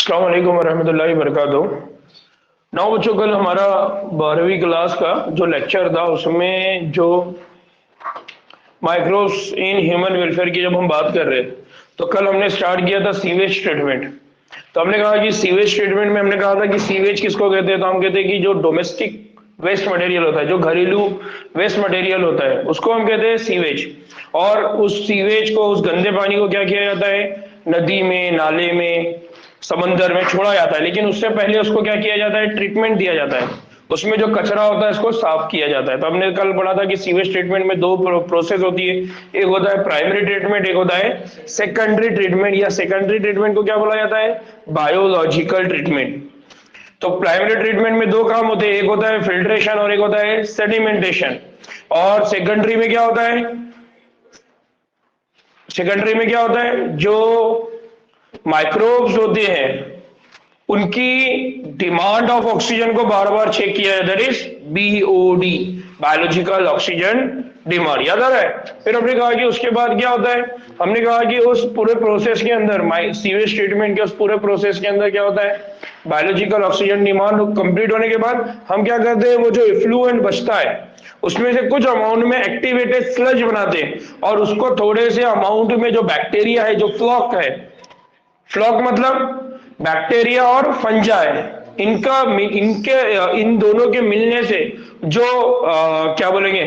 अस्सलाम वालेकुम वरहमतुल्लाहि वबरकातुहू। नौ बच्चों, कल हमारा 12वीं क्लास का जो लेक्चर था उसमें जो माइक्रोब्स इन ह्यूमन वेलफेयर की जब हम बात कर रहे तो कल हमने स्टार्ट किया था सीवेज ट्रीटमेंट। तो हमने कहा कि सीवेज ट्रीटमेंट में हमने कहा था कि सीवेज किसको कहते हैं, तो हम कहते हैं कि जो डोमेस्टिक वेस्ट मटेरियल होता है, जो घरेलू वेस्ट मटेरियल होता है, उसको हम कहते हैं सीवेज। और उस सीवेज को, उस गंदे पानी को क्या किया जाता है, नदी में, नाले में, समंदर में छोड़ा जाता है। लेकिन उससे पहले उसको क्या किया जाता है, ट्रीटमेंट दिया जाता है। उसमें जो कचरा होता है इसको साफ किया जाता है। तो हमने कल पढ़ा था कि सीवेज ट्रीटमेंट में दो प्रोसेस होती है, एक होता है प्राइमरी ट्रीटमेंट, एक होता है सेकेंडरी ट्रीटमेंट। या सेकेंडरी ट्रीटमेंट को क्या बोला जाता है, बायोलॉजिकल ट्रीटमेंट। तो प्राइमरी ट्रीटमेंट में दो काम होते हैं, एक होता है फिल्ट्रेशन और एक होता है सेडिमेंटेशन। और सेकेंडरी में क्या होता है, सेकेंडरी में क्या होता है, जो माइक्रोब्स होते हैं उनकी डिमांड ऑफ ऑक्सीजन को बार बार चेक किया जाता है, that is BOD, biological oxygen demand. याद आ रहा है। फिर हमने कहा कि उसके बाद क्या होता है, हमने कहा कि उस पूरे प्रोसेस के अंदर, सीवेज ट्रीटमेंट के उस पूरे प्रोसेस के अंदर क्या होता है, बायोलॉजिकल ऑक्सीजन डिमांड कंप्लीट होने के बाद हम क्या करते हैं, वो जो इफ्लुएंट बचता है उसमें से कुछ अमाउंट में एक्टिवेटेड स्लज बनाते हैं और उसको थोड़े से अमाउंट में जो बैक्टीरिया है, जो फ्लॉक है, फ्लॉक मतलब बैक्टीरिया और फंजा है, इनका इनके इन दोनों के मिलने से जो क्या बोलेंगे,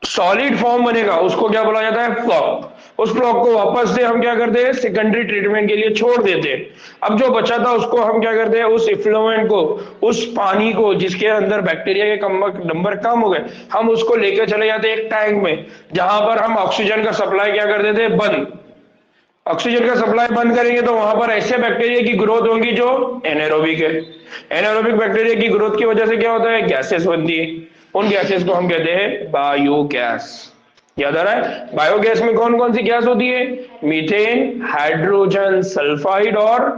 सॉलिड फॉर्म बनेगा, उसको क्या बोला जाता है, फ्लॉक। उस फ्लॉक को वापस से हम क्या करते हैं, सेकेंडरी ट्रीटमेंट के लिए छोड़ देते हैं। अब जो बचा था उसको हम क्या करते हैं, उस इफ्लुएंट को, उस पानी को जिसके अंदर बैक्टीरिया के नंबर कम हो गए, हम उसको लेकर चले जाते हैं एक टैंक में, जहां पर हम ऑक्सीजन का सप्लाई क्या कर देते हैं, बंद। ऑक्सीजन का सप्लाई बंद करेंगे तो वहां पर ऐसे बैक्टीरिया की ग्रोथ होगी जो एनारोबिक है। एनारोबिक बैक्टीरिया की ग्रोथ की वजह से क्या होता है, गैसेस बनती है। उन गैसेस को हम कहते हैं बायोगैस। याद आ रहा है। बायोगैस में कौन कौन सी गैस होती है, मीथेन, हाइड्रोजन सल्फाइड और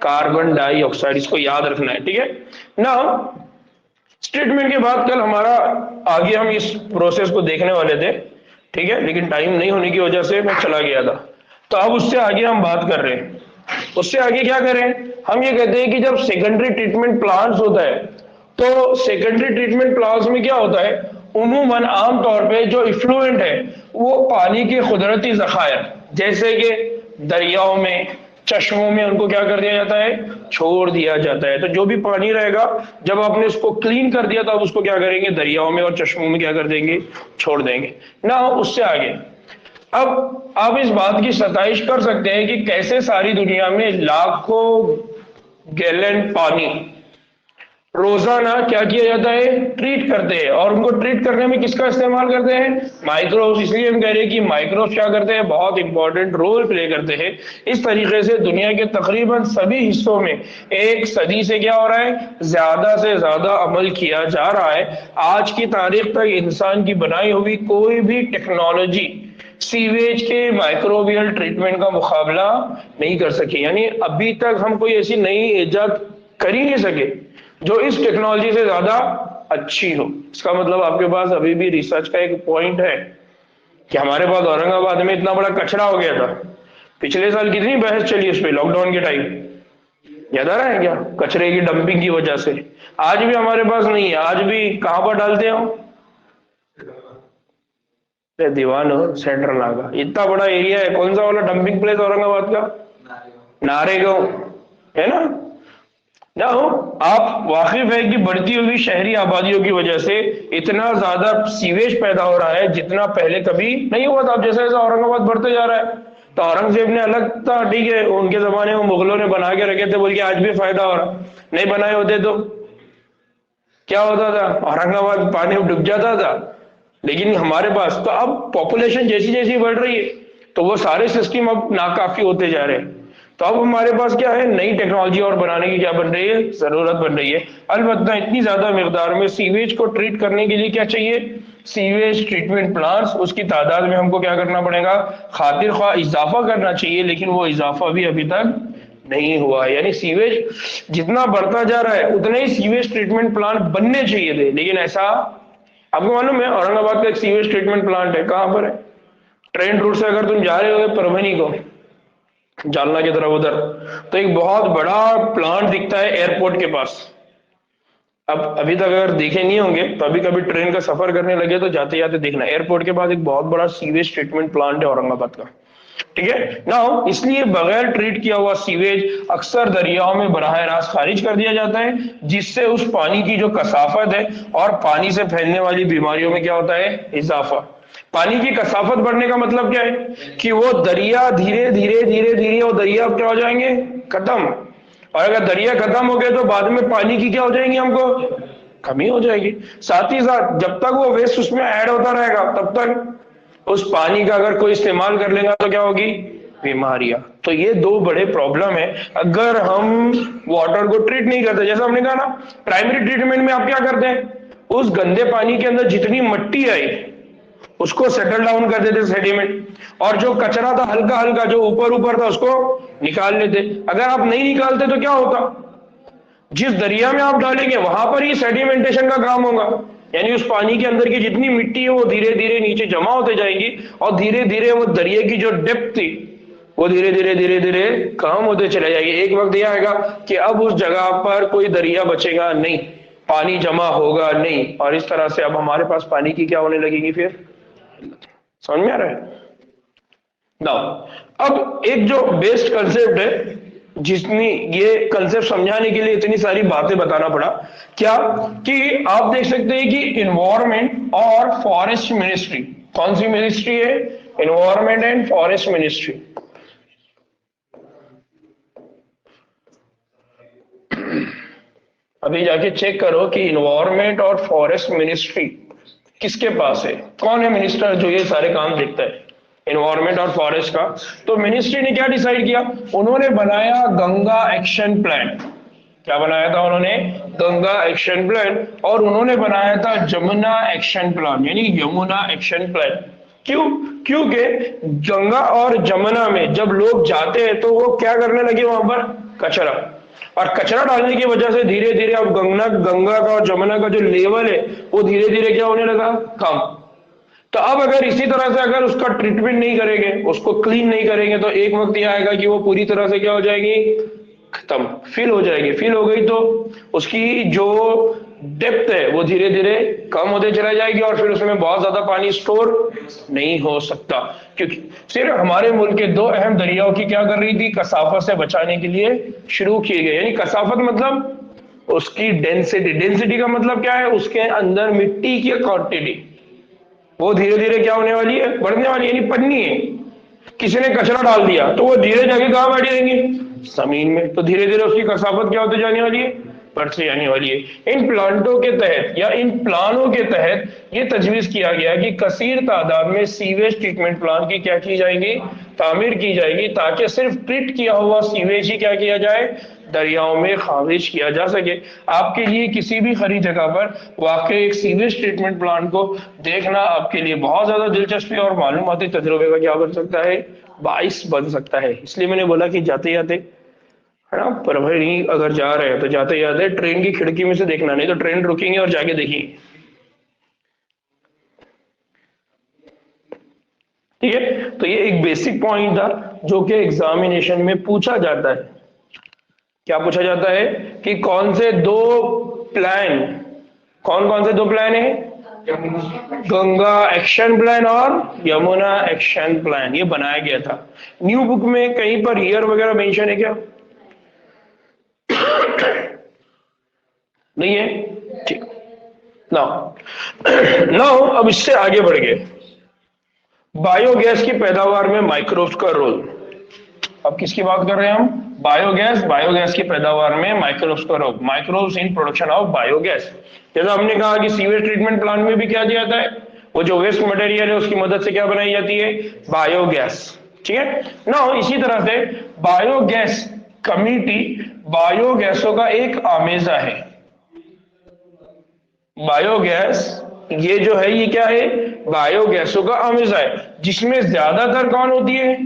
कार्बन डाइऑक्साइड। इसको याद रखना है, ठीक है ना। ट्रीटमेंट के बाद कल हमारा आगे हम इस प्रोसेस को देखने वाले थे, ठीक है, लेकिन टाइम नहीं होने की वजह से मैं चला गया था। तो अब उससे आगे हम बात कर रहे हैं। उससे आगे क्या करें, हम ये कहते हैं कि जब सेकेंडरी ट्रीटमेंट प्लांट्स होता है, तो सेकेंडरी ट्रीटमेंट प्लांट्स में क्या होता है, उमूमन आमतौर पे जो इफ्लुएंट है वो पानी के कुदरती जखायर, जैसे कि दरियाओं में, चश्मों में, उनको क्या कर दिया जाता है, छोड़ दिया जाता है। तो जो भी पानी रहेगा, जब आपने उसको क्लीन कर दिया तो आप उसको क्या करेंगे, दरियाओं में और चश्मों में क्या कर देंगे, छोड़ देंगे ना। उससे आगे अब आप इस बात की सताइश कर सकते हैं कि कैसे सारी दुनिया में लाखों गैलन पानी रोजाना क्या किया जाता है, ट्रीट करते हैं। और उनको ट्रीट करने में किसका इस्तेमाल करते हैं, माइक्रोब्स। इसलिए हम कह रहे हैं कि माइक्रोब्स क्या करते हैं, बहुत इंपॉर्टेंट रोल प्ले करते हैं। इस तरीके से दुनिया के तकरीबन सभी हिस्सों में एक सदी से क्या हो रहा है, ज्यादा से ज्यादा अमल किया जा रहा है। आज की तारीख तक इंसान की बनाई हुई कोई भी टेक्नोलॉजी सीवेज के माइक्रोबियल ट्रीटमेंट का मुकाबला नहीं कर सकी। यानी अभी तक हम कोई ऐसी नई इजाद कर ही नहीं सके जो इस टेक्नोलॉजी से ज्यादा अच्छी हो। इसका मतलब आपके पास अभी भी रिसर्च का एक पॉइंट है कि हमारे पास औरंगाबाद में इतना बड़ा कचरा हो गया था। पिछले साल कितनी बहस चली उस पर, लॉकडाउन के टाइम, याद आ रहा है क्या, कचरे की डंपिंग की वजह से। आज भी हमारे पास नहीं है, आज भी कहां पर डालते हो, दीवान हो, सेंट्रल नागा, इतना बड़ा एरिया है। कौन सा वाला डंपिंग प्लेस औरंगाबाद का, नारेगांव, है ना। ना हो आप वाकिफ है कि बढ़ती हुई शहरी आबादियों की वजह से इतना ज्यादा सीवेज पैदा हो रहा है जितना पहले कभी नहीं हुआ था। अब जैसे जैसे औरंगाबाद बढ़ते जा रहा है, तो औरंगजेब ने अलग था, ठीक है, उनके जमाने में मुगलों ने बना के रखे थे बोल के आज भी फायदा हो रहा। नहीं बनाए होते तो क्या होता था, औरंगाबाद पानी में डूब जाता था। लेकिन हमारे पास तो अब पॉपुलेशन जैसी जैसी बढ़ रही है तो वो सारे सिस्टम अब नाकाफी होते जा रहे हैं। तो अब हमारे पास क्या है, नई टेक्नोलॉजी और बनाने की क्या बन रही है, जरूरत बन रही है। अलबत्ता इतनी ज्यादा मिकदार में सीवेज को ट्रीट करने के लिए क्या चाहिए, सीवेज ट्रीटमेंट प्लांट्स, उसकी तादाद में हमको क्या करना पड़ेगा, खातिर ख्वाह इजाफा करना चाहिए। लेकिन वो इजाफा भी अभी तक नहीं हुआ है। यानी सीवेज जितना बढ़ता जा रहा है उतने ही सीवेज ट्रीटमेंट प्लांट बनने चाहिए थे, लेकिन ऐसा, आपको मालूम है औरंगाबाद का एक सीवेज ट्रीटमेंट प्लांट है, कहां पर है, ट्रेन रूट से अगर तुम जा रहे हो परभनी को, जालना की तरफ उधर, तो एक बहुत बड़ा प्लांट दिखता है एयरपोर्ट के पास। अब अभी तक अगर देखे नहीं होंगे तो अभी कभी ट्रेन का सफर करने लगे तो जाते जाते देखना, एयरपोर्ट के पास एक बहुत बड़ा सीवेज ट्रीटमेंट प्लांट है औरंगाबाद का। ठीक है नाउ, इसलिए बगैर ट्रीट किया हुआ सीवेज अक्सर दरियाओं में बराह रास्त खारिज कर दिया जाता है, जिससे उस पानी की जो कसाफत है और पानी से फैलने वाली बीमारियों में क्या होता है, इजाफा। पानी की कसाफत बढ़ने का मतलब क्या है कि वो दरिया धीरे धीरे धीरे धीरे वो दरिया अब क्या हो जाएंगे, खत्म। और अगर दरिया खत्म हो गए तो बाद में पानी की क्या हो जाएंगी, हमको कमी हो जाएगी। साथ ही साथ जब तक वो वेस्ट उसमें ऐड होता रहेगा तब तक उस पानी का अगर कोई इस्तेमाल कर लेगा तो क्या होगी, बीमारियां। तो ये दो बड़े प्रॉब्लम है अगर हम वाटर को ट्रीट नहीं करते। जैसा हमने कहा ना, प्राइमरी ट्रीटमेंट में आप क्या करते हैं, उस गंदे पानी के अंदर जितनी मिट्टी आई उसको सेटल डाउन कर देते सेडिमेंट, और जो कचरा था हल्का हल्का जो ऊपर ऊपर था उसको निकाल लेते। अगर आप नहीं निकालते तो क्या होता, जिस दरिया में आप डालेंगे वहां पर ही सेडिमेंटेशन का काम होगा, यानी उस पानी के अंदर की जितनी मिट्टी है वो धीरे धीरे नीचे जमा होते जाएगी और धीरे धीरे वो दरिया की जो डेप्थ थी वो धीरे धीरे धीरे धीरे कम होते चले जाएगी। एक वक्त यह आएगा कि अब उस जगह पर कोई दरिया बचेगा नहीं, पानी जमा होगा नहीं, और इस तरह से अब हमारे पास पानी की क्या होने लगेगी फिर। समझ में आ रहा है नाउ। अब एक जो बेस्ट कंसेप्ट है, जिसने ये कंसेप्ट समझाने के लिए इतनी सारी बातें बताना पड़ा, क्या कि आप देख सकते हैं कि इन्वायरमेंट और फॉरेस्ट मिनिस्ट्री, कौन सी मिनिस्ट्री है, इन्वायरमेंट एंड फॉरेस्ट मिनिस्ट्री। अभी जाके चेक करो कि इन्वायरमेंट और फॉरेस्ट मिनिस्ट्री किसके पास है, कौन है मिनिस्टर जो ये सारे काम देखता है इन्वायरमेंट और फॉरेस्ट का। तो मिनिस्ट्री ने क्या डिसाइड किया, उन्होंने बनाया गंगा एक्शन प्लान। क्या बनाया था उन्होंने, गंगा एक्शन प्लान, और उन्होंने बनाया था जमुना एक्शन प्लान, यानी यमुना एक्शन प्लान। क्यों, क्योंकि गंगा और जमुना में जब लोग जाते हैं तो वो क्या करने लगे, वहां पर कचरा, और कचरा डालने की वजह से धीरे धीरे अब गंगा का और जमुना का जो लेवल है वो धीरे धीरे क्या होने लगा, कम। तो अब अगर इसी तरह से अगर उसका ट्रीटमेंट नहीं करेंगे, उसको क्लीन नहीं करेंगे, तो एक वक्त यह आएगा कि वो पूरी तरह से क्या हो जाएगी, खत्म, फिल हो जाएगी। फिल हो गई तो उसकी जो डेप्थ है वो धीरे धीरे कम होते चला जाएगी और फिर उसमें बहुत ज्यादा पानी स्टोर नहीं हो सकता, क्योंकि सिर्फ हमारे मुल्क के दो अहम दरियाओं की क्या कर रही थी, कसाफत से बचाने के लिए शुरू किए गए। यानी कसाफत मतलब उसकी डेंसिटी, डेंसिटी का मतलब क्या है, उसके अंदर मिट्टी की क्वांटिटी वो धीरे धीरे क्या होने वाली है, बढ़ने वाली है। यानी पन्नी है, किसी ने कचरा डाल दिया तो वो धीरे जाके कहां बैठ जाएंगे, जमीन में, तो धीरे धीरे उसकी कसाफत क्या होती जाने वाली है, बढ़ती जाने वाली है। इन प्लांटों के तहत या इन प्लानों के तहत ये तजवीज किया गया कि कसीर तादाद में सीवेज ट्रीटमेंट प्लांट की क्या की जाएगी, तामीर की जाएगी, ताकि सिर्फ ट्रीट किया हुआ सीवेज ही क्या किया जाए, दरियाओं में खारिज किया जा सके। आपके लिए किसी भी हरी जगह पर वाकई एक सीवेज ट्रीटमेंट प्लांट को देखना आपके लिए बहुत ज्यादा दिलचस्पी और मालूमाती तजुर्बे का क्या बन सकता है, बाइस बन सकता है। इसलिए मैंने बोला कि जाते जाते है ना, परभणी अगर जा रहे हैं तो जाते जाते ट्रेन की खिड़की में से देखना, नहीं तो ट्रेन रुकेंगे और जाके देखेंगे। ठीक है, तो ये एक बेसिक पॉइंट था जो कि एग्जामिनेशन में पूछा जाता है। क्या पूछा जाता है कि कौन से दो प्लान, कौन कौन से दो प्लान है, गंगा एक्शन प्लान और यमुना एक्शन प्लान, ये बनाया गया था। न्यू बुक में कहीं पर ईयर वगैरह मेंशन है क्या, नहीं है, ठीक। नाउ अब इससे आगे बढ़ गए, बायोगैस की पैदावार में माइक्रोब्स का रोल। अब किसकी बात कर रहे हैं हम, बायोगैस, बायोगैस की पैदावार में माइक्रोब्स का role, microbes in production of biogas. जैसा हमने कहा कि सीवेज ट्रीटमेंट प्लांट में भी क्या किया जाता है, वो जो वेस्ट मटेरियल है उसकी मदद से क्या बनाई जाती है, बायोगैस। ठीक है नाउ, इसी तरह से बायोगैस कम्युनिटी बायोगैसों का एक आमेजा है। बायोगैस ये जो है ये क्या है, बायोगैसों का आमेजा है, जिसमें ज्यादातर कौन होती है,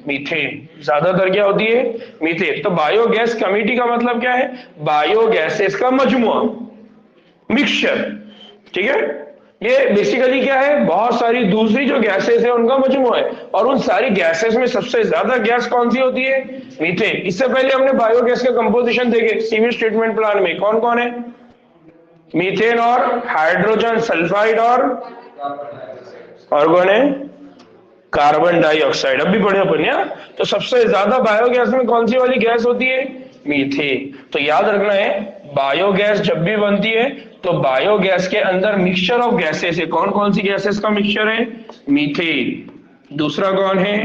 मीथेन, ज्यादातर क्या होती है, मीथेन। तो बायोगैस कम्युनिटी का मतलब क्या है, बायोगैसेस का मजमुआ, मिक्सचर। ठीक है, ये बेसिकली क्या है, बहुत सारी दूसरी जो गैसेस है उनका मजमू है, और उन सारी गैसेस में सबसे ज्यादा गैस कौन सी होती है, मीथेन। इससे पहले हमने बायोगैस का कंपोजिशन देखे सीवेज ट्रीटमेंट प्लांट में, कौन कौन है, मीथेन और हाइड्रोजन सल्फाइड और कौन है, कार्बन डाइऑक्साइड। अब भी पढ़े अपन यार। तो सबसे ज्यादा बायोगैस में कौन सी वाली गैस होती है, मीथेन। तो याद रखना है, बायोगैस जब भी बनती है तो बायोगैस के अंदर मिक्सचर ऑफ गैसेस है। कौन कौन सी गैसेस का मिक्सचर है, मीथेन। दूसरा कौन है,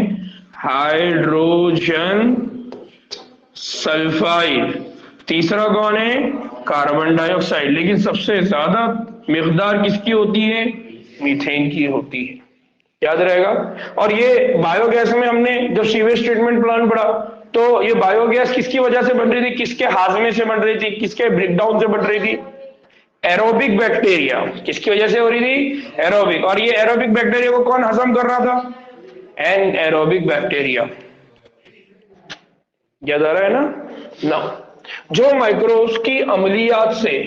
हाइड्रोजन सल्फाइड। तीसरा कौन है, कार्बन डाइऑक्साइड। लेकिन सबसे ज्यादा मिकदार किसकी होती है, मीथेन की होती है, याद रहेगा। और ये बायोगैस में हमने जब सीवेज ट्रीटमेंट प्लांट पढ़ा तो ये बायोगैस किसकी वजह से बन रही थी, किसके हाजमे से बन रही थी, किसके ब्रेकडाउन से बन रही थी, एरोबिक बैक्टीरिया। किसकी वजह से हो रही थी, एरोबिक। और ये एरोबिक बैक्टीरिया को कौन हजम कर रहा था, एन एरोबिक बैक्टीरिया। याद आ रहा है ना। जो माइक्रोब्स की अमलियात से,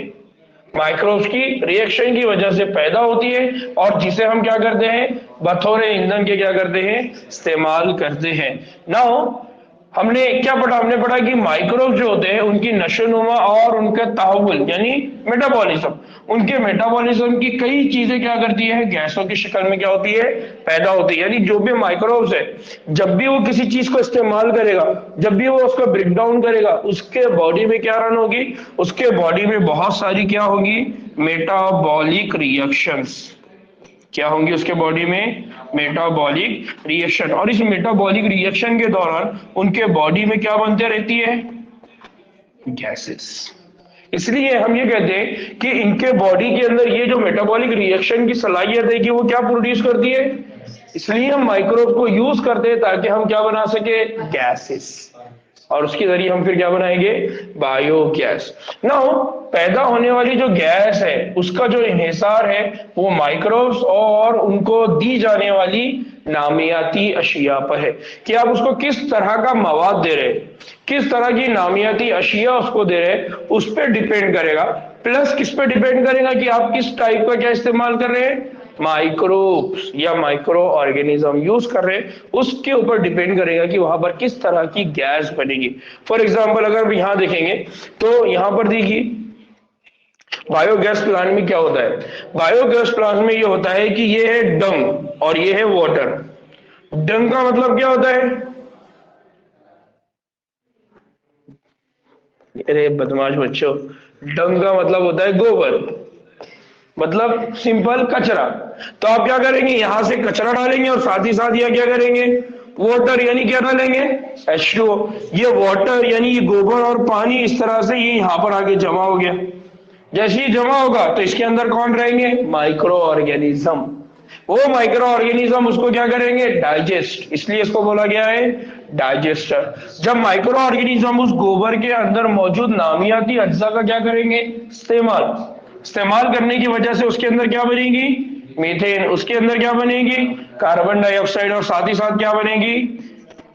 माइक्रोब्स की रिएक्शन की वजह से पैदा होती है, और जिसे हम क्या करते हैं, बतौर ईंधन के क्या करते हैं, इस्तेमाल करते हैं। नाउ हमने क्या पढ़ा, हमने पढ़ा कि माइक्रोब जो होते हैं उनकी नशोनुमा और उनका तहव्वुल यानी मेटाबॉलिज्म, उनके मेटाबॉलिज्म की कई चीजें क्या करती है, गैसों की शक्ल में क्या होती है, पैदा होती है। यानी जो भी माइक्रोब्स है, जब भी वो किसी चीज को इस्तेमाल करेगा, जब भी वो उसका ब्रेक डाउन करेगा, उसके बॉडी में क्या रन होगी, उसके बॉडी में बहुत सारी क्या होगी, मेटाबॉलिक रिएक्शंस। क्या होंगी उसके बॉडी में, मेटाबॉलिक रिएक्शन। और इस मेटाबॉलिक रिएक्शन के दौरान उनके बॉडी में क्या बनते रहती है, गैसेस। इसलिए हम ये कहते हैं कि इनके बॉडी के अंदर ये जो मेटाबॉलिक रिएक्शन की सलाहियत है कि वो क्या प्रोड्यूस करती है, इसलिए हम माइक्रोब को यूज करते हैं ताकि हम क्या बना सके, गैसेस। और उसके जरिए हम फिर क्या बनाएंगे, बायोगैस। नाउ पैदा होने वाली जो गैस है उसका जो इन्हिसार है वो माइक्रोब्स और उनको दी जाने वाली नामियाती अशिया पर है, कि आप उसको किस तरह का मवाद दे रहे, किस तरह की नामियाती अशिया उसको दे रहे, उस पर डिपेंड करेगा। प्लस किस पे डिपेंड करेगा कि आप किस टाइप का क्या इस्तेमाल कर रहे हैं, माइक्रोब्स या माइक्रो ऑर्गेनिज्म यूज कर रहे हैं, उसके ऊपर डिपेंड करेगा कि वहां पर किस तरह की गैस बनेगी। फॉर एग्जांपल अगर यहां देखेंगे तो यहां पर देखिए बायोगैस प्लांट में क्या होता है, बायोगैस प्लांट में ये होता है कि ये है डंग और ये है वाटर। डंग का मतलब क्या होता है, अरे बदमाश बच्चों, डंग का मतलब होता है गोबर, मतलब सिंपल कचरा। तो आप क्या करेंगे, यहां से कचरा डालेंगे और साथ ही साथ यह क्या करेंगे, वाटर यानी क्या डालेंगे, H2O। ये वाटर यानी ये गोबर और पानी इस तरह से ये यहां पर आके जमा हो गया। जैसे ही जमा होगा तो इसके अंदर कौन रहेंगे, माइक्रो ऑर्गेनिज्म। वो माइक्रो ऑर्गेनिज्म उसको क्या करेंगे, डाइजेस्ट, इसलिए इसको बोला गया है डाइजेस्टर। जब माइक्रो ऑर्गेनिज्म उस गोबर के अंदर मौजूद नामियाती अज्जा का क्या करेंगे, इस्तेमाल करने की वजह से उसके अंदर क्या बनेगी, मीथेन। उसके अंदर क्या बनेगी, कार्बन डाइऑक्साइड, और साथ ही साथ क्या बनेगी,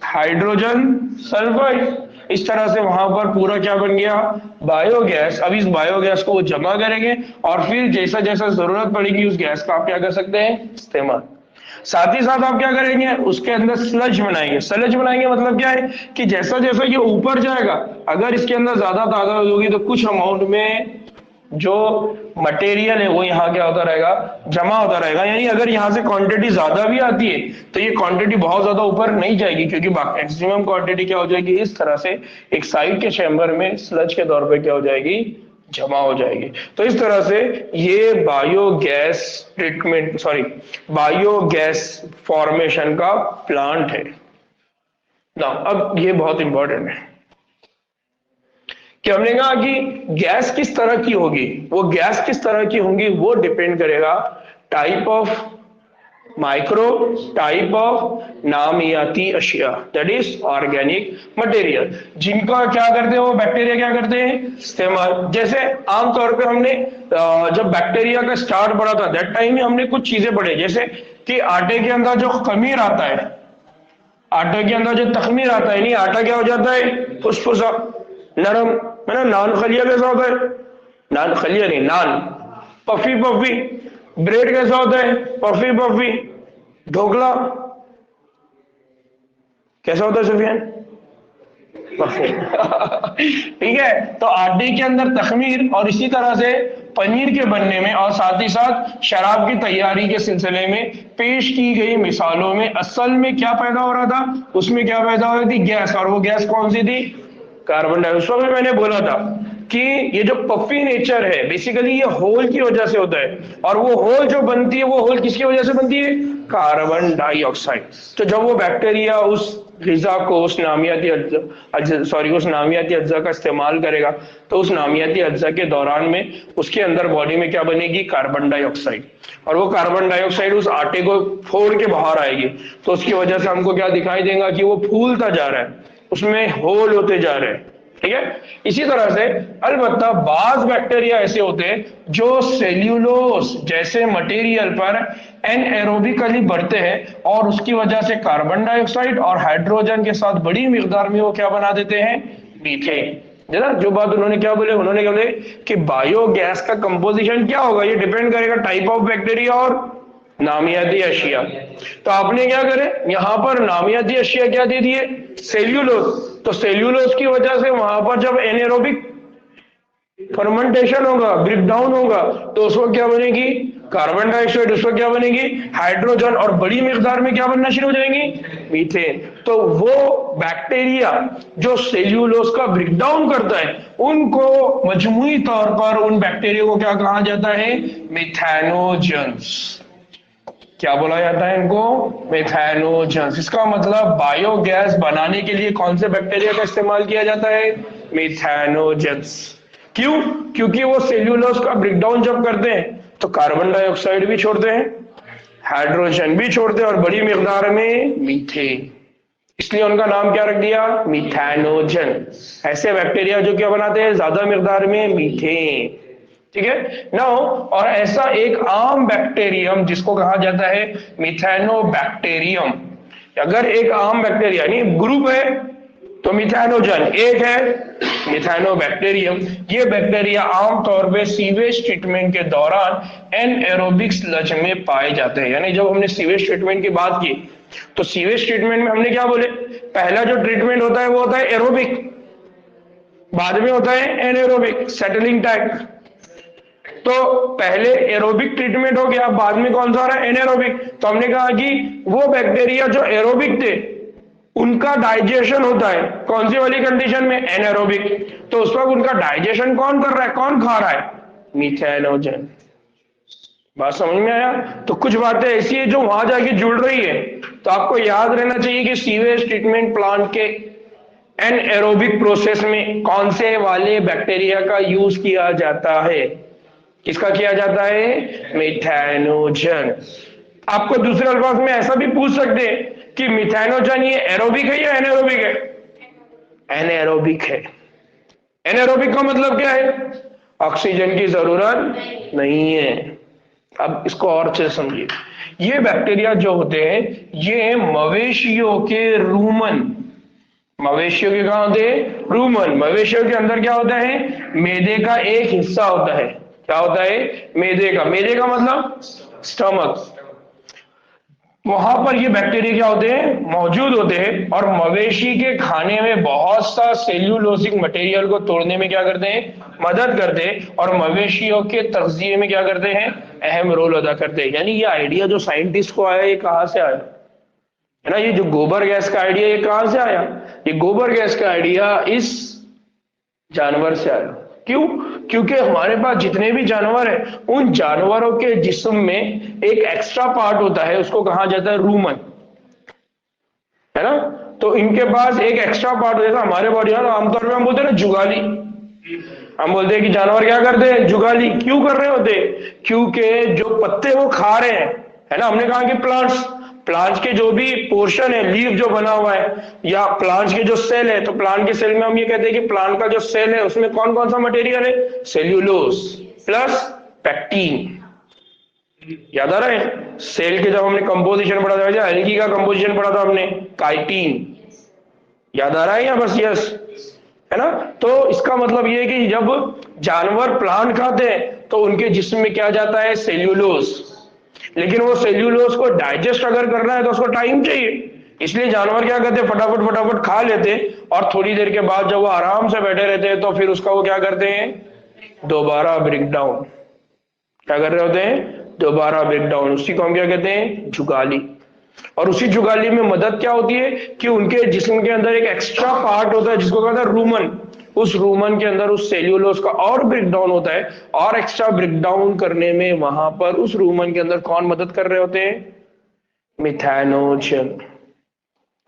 हाइड्रोजन सल्फाइड। इस तरह से वहां पर पूरा क्या बन गया, बायोगैस। अब इस बायोगैस को वो जमा करेंगे और फिर जैसा जैसा जरूरत पड़ेगी उस गैस का आप क्या कर सकते हैं, इस्तेमाल। साथ ही साथ आप क्या करेंगे, उसके अंदर स्लज बनाएंगे। स्लज बनाएंगे मतलब क्या है कि जैसा जैसा ये ऊपर जाएगा, अगर इसके अंदर ज्यादा तादाद होगी तो कुछ अमाउंट में जो मटेरियल है वो यहाँ क्या होता रहेगा, जमा होता रहेगा। यानी अगर यहाँ से क्वांटिटी ज्यादा भी आती है तो ये क्वांटिटी बहुत ज्यादा ऊपर नहीं जाएगी, क्योंकि मैक्सिमम क्वांटिटी क्या हो जाएगी, इस तरह से एक साइड के चैम्बर में स्लज के तौर पे क्या हो जाएगी, जमा हो जाएगी। तो इस तरह से ये biogas treatment, sorry biogas formation का प्लांट है ना। अब ये बहुत इंपॉर्टेंट है कि हमने कहा कि गैस किस तरह की होगी, वो गैस किस तरह की होंगी वो डिपेंड करेगा type of micro, type of नामियाती अशिया, दैट इज ऑर्गेनिक मटेरियल, जिनका क्या करते हैं वो बैक्टीरिया क्या करते हैं, इस्तेमाल। जैसे आमतौर पे हमने जब बैक्टीरिया का स्टार्ट पढ़ा था दैट टाइम में हमने कुछ चीजें पढ़े, जैसे कि आटे के अंदर जो खमीर आता है, आटे के अंदर जो तखमीर आता है, नहीं आटा क्या हो जाता है, फुसफुसा, नरम है ना। नान खलिया कैसा होता है, नान खलिया नहीं, नान पफी पफी, ब्रेड कैसा होता है? Puffy puffy. ढोकला कैसा होता है सुफियान? पफी। ठीक है, तो आटे के अंदर तखमीर और इसी तरह से पनीर के बनने में और साथ ही साथ शराब की तैयारी के सिलसिले में पेश की गई मिसालों में असल में क्या पैदा हो रहा था? उसमें क्या पैदा हो रही थी? गैस। और वो गैस कौन सी थी? Carbon dioxide. उसमें मैंने बोला था कि ये जो पफी नेचर है बेसिकली ये होल की वजह से होता है, और वो होल जो बनती है वो होल किसकी वजह से बनती है? Carbon dioxide. तो जब वो बैक्टीरिया उस ग़िज़ा को उस नामियाती अज्जा का इस्तेमाल करेगा तो उस नामियाती अज्जा के दौरान में उसके अंदर बॉडी में क्या बनेगी? Carbon dioxide. और वो कार्बन डाइऑक्साइड उस आटे को फोड़ के बाहर आएगी, तो उसकी वजह से हमको क्या दिखाई देगा कि वो फूलता जा रहा है, उसमें होल होते जा रहे हैं। ठीक है, इसी तरह से अलबत्ता बाज बैक्टीरिया ऐसे होते हैं जो सेल्यूलोज जैसे मटेरियल पर एनएरोबिकली बढ़ते हैं और उसकी वजह से कार्बन डाइऑक्साइड और हाइड्रोजन के साथ बड़ी मिकदार में वो क्या बना देते हैं? मीथेन। है ना, जो बात उन्होंने क्या बोले? उन्होंने क्या बोले कि बायोगैस का कंपोजिशन क्या होगा? ये डिपेंड करेगा टाइप ऑफ बैक्टीरिया और नामियाती अशिया। तो आपने क्या करे, यहां पर नामियाती अशिया क्या दे दिए? सेल्यूलोज। तो सेल्यूलोज की वजह से वहां पर जब एनेरोबिक फर्मेंटेशन होगा, ब्रेक डाउन होगा, तो उसको क्या बनेगी? Carbon dioxide. उसको क्या बनेगी? हाइड्रोजन। और बड़ी मिकदार में क्या बनना शुरू हो जाएंगी? मीथेन। तो वो बैक्टीरिया जो सेल्यूलोज का ब्रेक डाउन करता है उनको मजमूई तौर पर उन बैक्टीरिया को क्या कहा जाता है? मिथेनोजेंस। क्या बोला जाता है इनको? मिथेनोजेंस। इसका मतलब बायोगैस बनाने के लिए कौन से बैक्टीरिया का इस्तेमाल किया जाता है? मिथेनोजेंस। क्यों? क्योंकि वो सेल्यूलोज का ब्रेकडाउन जब करते हैं तो कार्बन डाइऑक्साइड भी छोड़ते हैं, हाइड्रोजन भी छोड़ते हैं और बड़ी मिकदार में मीथेन। इसलिए उनका नाम क्या रख दिया? मिथेनोजन। ऐसे बैक्टीरिया जो क्या बनाते हैं? ज्यादा मिकदार में मीथेन। ठीक है ना। और ऐसा एक आम बैक्टीरियम जिसको कहा जाता है मिथेनोबैक्टीरियम। अगर एक आम बैक्टीरिया यानी ग्रुप है तो मिथेनोजन एक है, मिथेनोबैक्टीरियम। ये बैक्टीरिया आमतौर पे सीवेज ट्रीटमेंट के दौरान एनएरोबिक स्लज में पाए जाते हैं। यानी जब हमने सीवेज ट्रीटमेंट की बात की तो सीवेज ट्रीटमेंट में हमने क्या बोले? पहला जो ट्रीटमेंट होता है वो होता है एरोबिक, बाद में होता है एनएरोबिक सेटलिंग टाइप। तो पहले एरोबिक ट्रीटमेंट हो गया, बाद में कौन सा आ रहा है? एनारोबिक। तो हमने कहा कि वो बैक्टीरिया जो एरोबिक थे उनका डाइजेशन होता है कौन सी वाली कंडीशन में? एनारोबिक। तो उस वक्त उनका डाइजेशन कौन कर रहा है? कौन खा रहा है? मिथेनोजन। बात समझ में आया? तो कुछ बातें ऐसी है जो वहां जाके जुड़ रही है। तो आपको याद रहना चाहिए कि सीवेज ट्रीटमेंट प्लांट के एनएरोबिक प्रोसेस में कौन से वाले बैक्टीरिया का यूज किया जाता है? किसका किया जाता है? मिथेनोजन। आपको दूसरे अल्फाज में ऐसा भी पूछ सकते हैं कि मिथेनोजन ये एरोबिक है या एनारोबिक है? एनारोबिक है। एनारोबिक का मतलब क्या है? ऑक्सीजन की जरूरत नहीं है। अब इसको और अच्छे से समझिए। ये बैक्टीरिया जो होते हैं ये मवेशियों के रूमन, मवेशियों के कहा होते हैं? रूमन। मवेशियों के अंदर क्या होता है? मैदे का एक हिस्सा होता है। क्या होता है? मैदे का। मैदे का मतलब स्टमक। वहां पर ये बैक्टीरिया क्या होते हैं? मौजूद होते हैं और मवेशी के खाने में बहुत सा सेल्यूलोसिक मटेरियल को तोड़ने में क्या करते हैं? मदद करते हैं और मवेशियों के तग़ज़िये में क्या करते हैं? अहम रोल अदा करते हैं। यानी ये आइडिया जो साइंटिस्ट को आया ये कहां से आया? है ना, ये जो गोबर गैस का आइडिया ये कहां से आया? ये गोबर गैस का आइडिया इस जानवर से आया। क्यों? क्योंकि हमारे पास जितने भी जानवर हैं उन जानवरों के जिस्म में एक एक्स्ट्रा पार्ट होता है, उसको कहा जाता है रूमन। है ना, तो इनके पास एक एक्स्ट्रा पार्ट होता है। हमारे बॉडी में आमतौर पर हम बोलते हैं ना जुगाली, हम बोलते हैं कि जानवर क्या करते हैं? जुगाली। क्यों कर रहे होते? क्योंकि जो पत्ते वो खा रहे हैं, है ना, हमने कहा कि प्लांट्स के जो भी पोर्शन है, लीफ जो बना हुआ है या प्लांट्स के जो सेल है, तो प्लांट के सेल में हम ये कहते हैं कि प्लांट का जो सेल है उसमें कौन कौन सा मटेरियल है? Cellulose plus pectin. याद आ रहा है? सेल के जब हमने कंपोजिशन पढ़ा था, एल्गी का कंपोजिशन पढ़ा था हमने, काइटिन। याद आ रहा है या बस यस? है ना। तो इसका मतलब ये है कि जब जानवर प्लांट खाते हैं तो उनके जिस्म में क्या जाता है, सेल्यूलोज। लेकिन वो सेल्यूलोज को डाइजेस्ट अगर करना है तो उसको टाइम चाहिए, इसलिए जानवर क्या करते हैं, फटाफट फटाफट खा लेते हैं और थोड़ी देर के बाद जब वो आराम से बैठे रहते हैं तो फिर उसका वो क्या करते हैं, दोबारा ब्रेक डाउन। क्या कर रहे होते हैं, दोबारा ब्रेक डाउन। उसी को हम क्या कहते हैं, जुगाली। और उसी जुगाली में मदद क्या होती है कि उनके जिस्म के अंदर एक एक्स्ट्रा पार्ट होता है जिसको कहते हैं रूमन। उस रूमन के अंदर उस सेल्यूलोज का और ब्रेक डाउन होता है, और एक्स्ट्रा ब्रेक डाउन करने में वहां पर उस रूमन के अंदर कौन मदद कर रहे होते हैं, मिथैनोजन।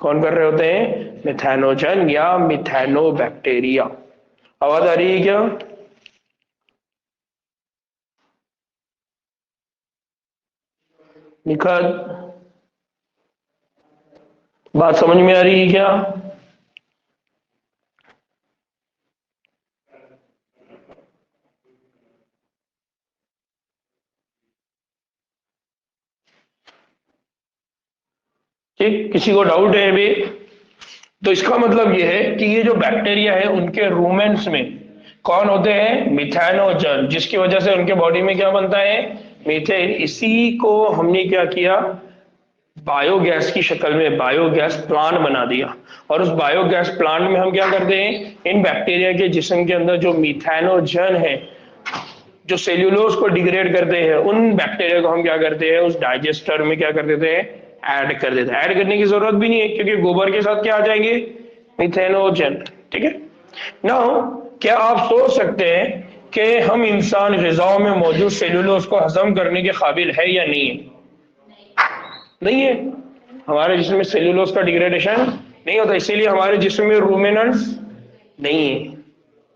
कौन कर रहे होते हैं, मिथैनोजन या मिथैनोबैक्टीरिया। आवाज आ रही है क्या, निखत, बात समझ में आ रही है क्या। ठीक, किसी को डाउट है अभी। तो इसका मतलब यह है कि ये जो बैक्टीरिया है उनके रूमेंस में कौन होते हैं, मिथैनोजन, जिसकी वजह से उनके बॉडी में क्या बनता है, मीथेन। इसी को हमने क्या किया, बायोगैस की शक्ल में बायोगैस प्लांट बना दिया। और उस बायोगैस प्लांट में हम क्या करते हैं, इन बैक्टीरिया के जिस्म के अंदर जो मिथैनोजन है, जो सेल्यूलोज को डिग्रेड करते हैं, उन बैक्टीरिया को हम क्या करते हैं, उस डाइजेस्टर में क्या कर देते हैं, ऐड कर देते हैं। ऐड करने की जरूरत भी नहीं है क्योंकि गोबर के साथ क्या आ जाएंगे, मिथेनोजन। ठीक है। नाउ क्या आप सोच सकते हैं कि हम इंसान ग़िज़ाओं में मौजूद सेल्यूलोज को हजम करने के काबिल है या नहीं है, नहीं है। हमारे जिस्म में सेल्यूलोज का डिग्रेडेशन नहीं होता, इसीलिए हमारे जिस्म में रूमिनेंट्स नहीं है।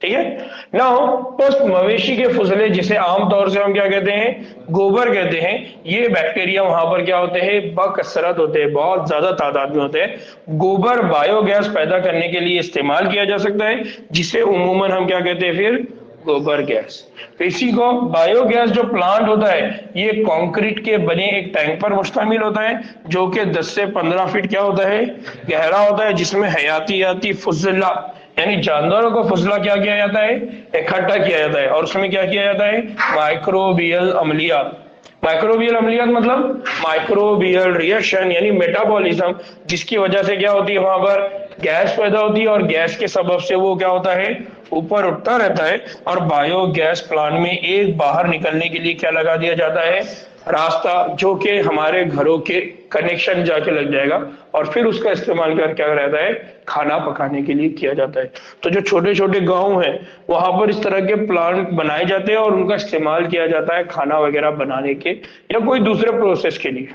ठीक है। नाउ पोस्ट मवेशी के फुजले, जिसे आमतौर से हम क्या कहते हैं, गोबर कहते हैं, ये बैक्टीरिया वहां पर क्या होते हैं, बकसरत होते हैं, बहुत ज्यादा तादाद में होते हैं। गोबर बायोगैस पैदा करने के लिए इस्तेमाल किया जा सकता है, जिसे उमूमन हम क्या कहते हैं, फिर गोबर गैस। तो इसी को बायोगैस जो प्लांट होता है ये कंक्रीट के बने एक टैंक पर मुश्तमिल होता है, जो कि 10 से 15 फीट क्या होता है, गहरा होता है, जिसमें हयातियाती फुजला यानी जानवरों को फुजला क्या किया जाता है, इकट्ठा किया जाता है। और उसमें क्या किया जाता है, माइक्रोबियल अमलियात। माइक्रोबियल अमलियात मतलब माइक्रोबियल रिएक्शन यानी मेटाबॉलिज्म, जिसकी वजह से क्या होती है, वहां पर गैस पैदा होती है और गैस के सबब से वो क्या होता है, ऊपर उठता रहता है। और बायोगैस प्लांट में एक बाहर निकलने के लिए क्या लगा दिया जाता है, रास्ता, जो कि हमारे घरों के कनेक्शन जाके लग जाएगा और फिर उसका इस्तेमाल कर क्या रहता है, खाना पकाने के लिए किया जाता है। तो जो छोटे छोटे गांव हैं वहां पर इस तरह के प्लांट बनाए जाते हैं और उनका इस्तेमाल किया जाता है खाना वगैरह बनाने के या कोई दूसरे प्रोसेस के लिए।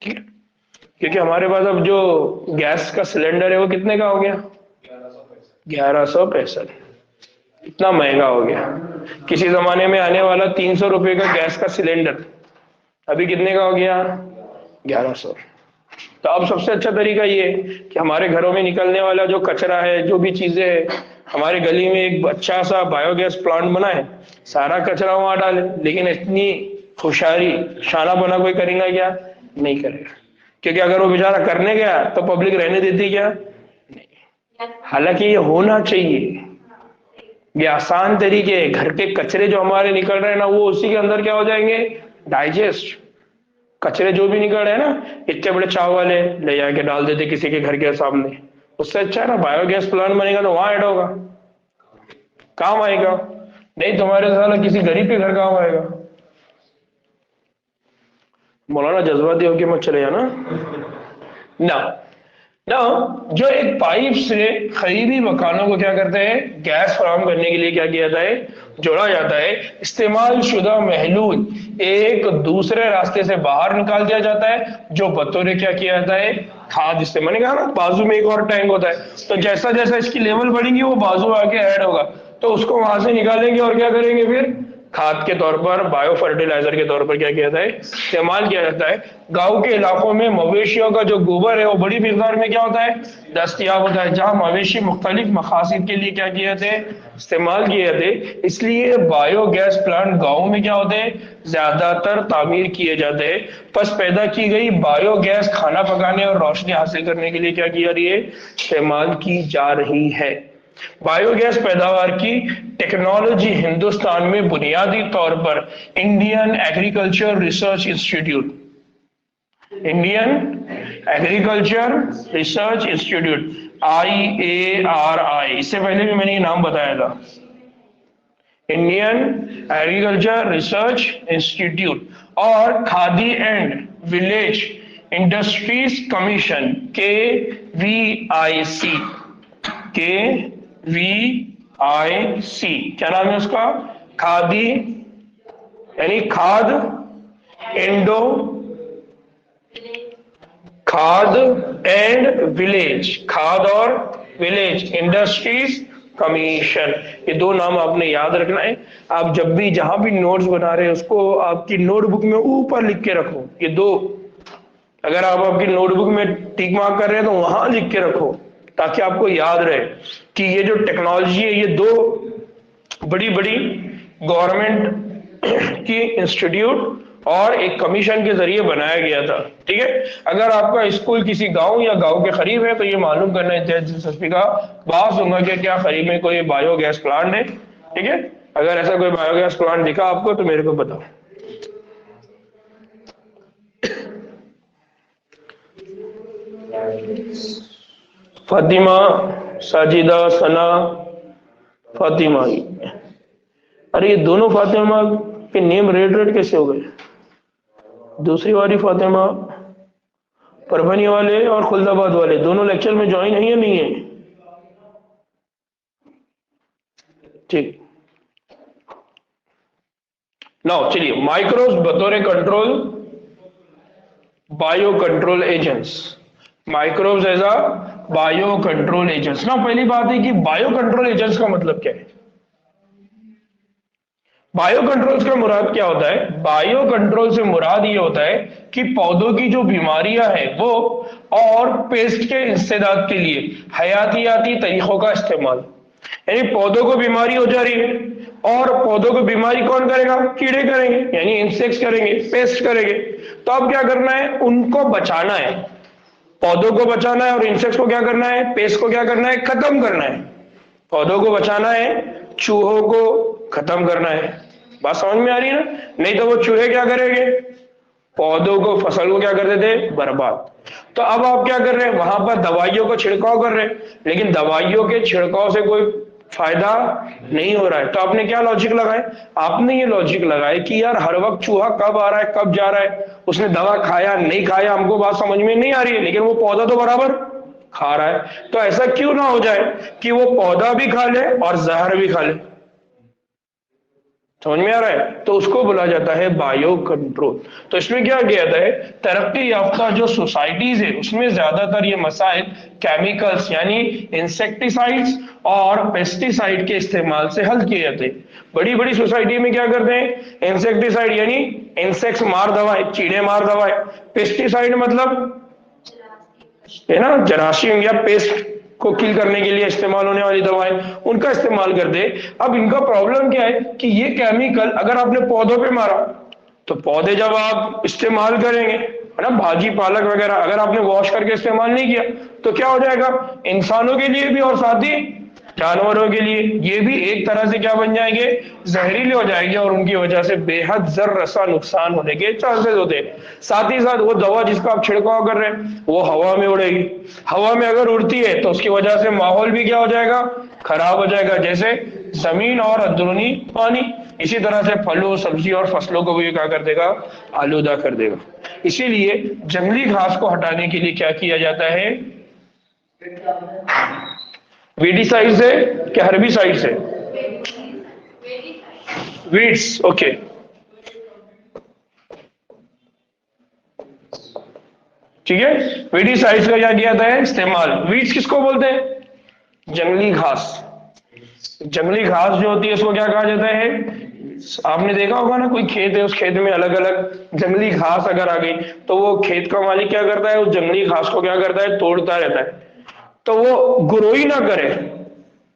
ठीक है। क्योंकि हमारे पास अब जो गैस का सिलेंडर है वो कितने का हो गया, 1165। इतना महंगा हो गया। किसी जमाने में आने वाला 300 रुपए का गैस का सिलेंडर अभी कितने का हो गया, 1100। तो अब सबसे अच्छा तरीका ये है कि हमारे घरों में निकलने वाला जो कचरा है, जो भी चीजें है, हमारे गली में एक अच्छा सा बायोगैस प्लांट बना है, सारा कचरा वहां डाले। लेकिन इतनी होशियारी शाना बना कोई करेगा क्या, नहीं करेगा। क्योंकि अगर वो बेचारा करने गया तो पब्लिक रहने देती क्या, नहीं। हालांकि ये होना चाहिए, ये आसान तरीके है। घर के कचरे जो हमारे निकल रहे हैं ना, वो उसी के अंदर क्या हो जाएंगे, डाइजेस्ट। कचरे जो भी निकल रहे हैं ना, इतने बड़े चाव वाले ले जाके डाल देते किसी के घर के सामने। उससे अच्छा है ना बायोगैस प्लांट बनेगा तो वहां ऐड होगा, काम आएगा। नहीं तुम्हारे साला किसी गरीब के घर काम आएगा। मौलाना जज्बाती होके मत चले जाना ना। ना जो एक पाइप से करीबी मकानों को क्या करते हैं, गैस फराहम करने के लिए क्या किया जाता है, जोड़ा जाता है। इस्तेमाल शुदा महलूल एक दूसरे रास्ते से बाहर निकाल दिया जाता है, जो बतौर क्या किया जाता है, खाद। इससे मैंने कहा ना बाजू में एक और टैंक होता है, तो जैसा जैसा इसकी लेवल बढ़ेगी वो बाजू आके ऐड होगा, तो उसको वहां से निकालेंगे और क्या करेंगे, फिर खाद के तौर पर, बायो फर्टिलाइजर के तौर पर क्या किया जाता है, इस्तेमाल किया जाता है। गांव के इलाकों में मवेशियों का जो गोबर है वो बड़ी मिकदार में क्या होता है, दस्तयाब होता है, जहां मवेशी मुख्तलिफ मकासद के लिए क्या किए जाते हैं, इस्तेमाल किए जाते हैं। इसलिए बायोगैस प्लांट गाँव में क्या होते हैं, ज्यादातर तामीर किए जाते हैं। बस पैदा की गई बायोगैस खाना पकाने और रोशनी हासिल करने के लिए क्या की जा रही है, इस्तेमाल की जा रही है। बायोगैस पैदावार की टेक्नोलॉजी हिंदुस्तान में बुनियादी तौर पर Indian agriculture research institute, Indian agriculture research institute IARI, इससे पहले भी मैंने ये नाम बताया था, इंडियन एग्रीकल्चर रिसर्च इंस्टीट्यूट, और khadi and village industries commission KVIC, क्या नाम है उसका? खादी यानी खाद, इंडो खाद एंड विलेज, खाद और विलेज इंडस्ट्रीज कमीशन, ये दो नाम आपने याद रखना है। आप जब भी जहां भी नोट्स बना रहे हैं उसको आपकी नोटबुक में ऊपर लिख के रखो, ये दो, अगर आप आपकी नोटबुक में टिक मार्क कर रहे हैं तो वहां लिख के रखो ताकि आपको याद रहे कि ये जो टेक्नोलॉजी है ये दो बड़ी बड़ी गवर्नमेंट की इंस्टीट्यूट और एक कमीशन के जरिए बनाया गया था। ठीक है, अगर आपका स्कूल किसी गांव या गांव के करीब है तो ये मालूम करना दिलचस्पी का बात होगा कि क्या करीब में कोई बायोगैस प्लांट है। ठीक है, अगर ऐसा कोई बायोगैस प्लांट दिखा आपको तो मेरे को बताओ। फातिमा, साजिदा, सना, फातिमा, अरे ये दोनों फातिमा के नेम रेड रेड कैसे हो गए? दूसरी वाली फातिमा परभनी वाले और खुलदाबाद वाले दोनों लेक्चर में ज्वाइन है या नहीं है? ठीक, नाउ चलिए, माइक्रोब्स बतौर control bio control agents, microbes as a bio control agents. ना पहली बात है कि बायो कंट्रोल एजेंट्स का मतलब क्या है? बायो कंट्रोल्स का मुराद क्या होता है? बायो कंट्रोल से मुराद ये होता है कि पौधों की जो बीमारियां हैं वो और पेस्ट के इंसदाद के लिए हयातियाती तरीकों का इस्तेमाल, यानी पौधों को बीमारी हो जा रही है और पौधों को बीमारी कौन करेगा? कीड़े करेंगे, यानी इंसेक्ट्स करेंगे, पेस्ट करेंगे। तो अब क्या करना है? उनको बचाना है, पौधों को बचाना है और इंसेक्ट्स को क्या करना है? पेस्ट को क्या करना है? खत्म करना है। पौधों को बचाना है, चूहों को खत्म करना है। बात समझ में आ रही है ना? नहीं तो वो चूहे क्या करेंगे? पौधों को, फसल को क्या कर देते? बर्बाद। तो अब आप क्या कर रहे हैं? वहां पर दवाइयों को छिड़काव कर रहे हैं, लेकिन दवाइयों के छिड़काव से कोई फायदा नहीं हो रहा है। तो आपने क्या लॉजिक लगाए? आपने ये लॉजिक लगाए कि यार हर वक्त चूहा कब आ रहा है, कब जा रहा है, उसने दवा खाया नहीं खाया हमको बात समझ में नहीं आ रही है, लेकिन वो पौधा तो बराबर खा रहा है। तो ऐसा क्यों ना हो जाए कि वो पौधा भी खा ले और जहर भी खा ले? समझ में आ रहा है? तो उसको बोला जाता है बायो कंट्रोल। तो इसमें क्या किया जाता है? तरक्की याफ्ता जो सोसाइटीज है उसमें ज्यादातर ये मसाइल केमिकल्स यानी इंसेक्टिसाइड्स और पेस्टिसाइड के इस्तेमाल से हल किए जाते हैं। बड़ी बड़ी सोसाइटी में क्या करते हैं? इंसेक्टिसाइड यानी इंसेक्ट्स मार दवाएं, कीड़े मार दवाएं, पेस्टिसाइड मतलब है ना जरासीम या पेस्ट को किल करने के लिए इस्तेमाल होने वाली दवाएं, उनका इस्तेमाल करते। अब इनका प्रॉब्लम क्या है कि ये केमिकल अगर आपने पौधों पे मारा तो पौधे जब आप इस्तेमाल करेंगे, है ना, भाजी पालक वगैरह, अगर आपने वॉश करके इस्तेमाल नहीं किया तो क्या हो जाएगा? इंसानों के लिए भी और साथ ही जानवरों के लिए ये भी एक तरह से क्या बन जाएंगे? जहरीले हो जाएंगे और उनकी वजह से बेहद जर्रसा नुकसान होने के चांसेस होते हैं। साथ ही साथ वो दवा जिसका आप छिड़काव कर रहे हैं वो हवा में उड़ेगी, हवा में अगर उड़ती है तो उसकी वजह से माहौल भी क्या हो जाएगा? खराब हो जाएगा, जैसे जमीन और अंदरूनी पानी। इसी तरह से फलों, सब्जी और फसलों को भी क्या कर देगा? आलूदा कर देगा। इसीलिए जंगली घास को हटाने के लिए क्या किया जाता है? वीडीसाइड से क्या हर्बिसाइड से? Weeds, okay. ठीक है, वीडीसाइड्स का क्या किया जाता है? इस्तेमाल। वीड्स किसको बोलते हैं? जंगली घास। जंगली घास जो होती है उसको क्या कहा जाता है? आपने देखा होगा ना, कोई खेत है, उस खेत में अलग अलग जंगली घास अगर आ गई तो वो खेत का मालिक क्या करता है? उस जंगली घास को क्या करता है? तोड़ता रहता है, तो वो ग्रो ही ना करे।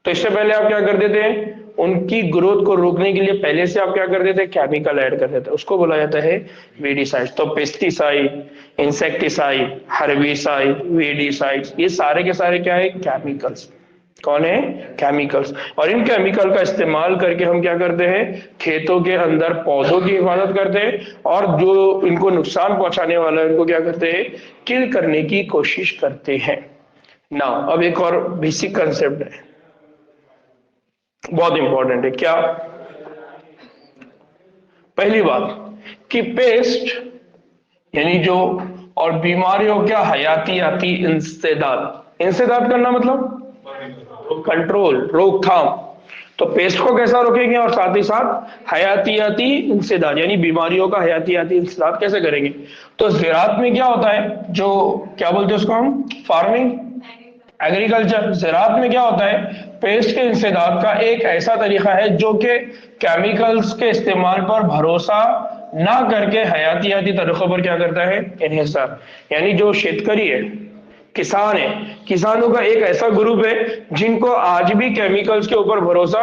तो इससे पहले आप क्या कर देते हैं? उनकी ग्रोथ को रोकने के लिए पहले से आप क्या कर देते हैं? केमिकल ऐड कर देते हैं, उसको बोला जाता है वीडीसाइड। तो पेस्टिसाइड, इंसेक्टिसाइड, हर्बिसाइड, वीडीसाइड, ये सारे के सारे क्या है? केमिकल्स। कौन है? केमिकल्स। और इन केमिकल का इस्तेमाल करके हम क्या करते हैं? खेतों के अंदर पौधों की हिफाजत करते हैं, और जो इनको नुकसान पहुंचाने वाला है उनको क्या करते हैं? किल करने की कोशिश करते हैं ना। अब एक और बेसिक कंसेप्ट है, बहुत इंपॉर्टेंट है। क्या? पहली बात कि पेस्ट यानी जो, और बीमारियों का हयातियाती इंसदाद। इंसदाद करना मतलब कंट्रोल, रोकथाम। तो पेस्ट को कैसा रोकेंगे, और साथ ही साथ हयातियाती इंसदाद यानी बीमारियों का हयातियाती इंसदाद कैसे करेंगे? तो ज़राअत में क्या होता है, जो क्या बोलते हैं उसको हम, फार्मिंग, एग्रीकल्चर। ज़राअत में क्या होता है? पेस्ट के इंसदाद का एक ऐसा तरीका है जो कि केमिकल्स के इस्तेमाल पर भरोसा ना करके हयातियाती तरीकों पर क्या करता है? इन्हिसार। यानी जो शेतकरी है, किसान है, किसानों का एक ऐसा ग्रुप है जिनको आज भी केमिकल्स के ऊपर भरोसा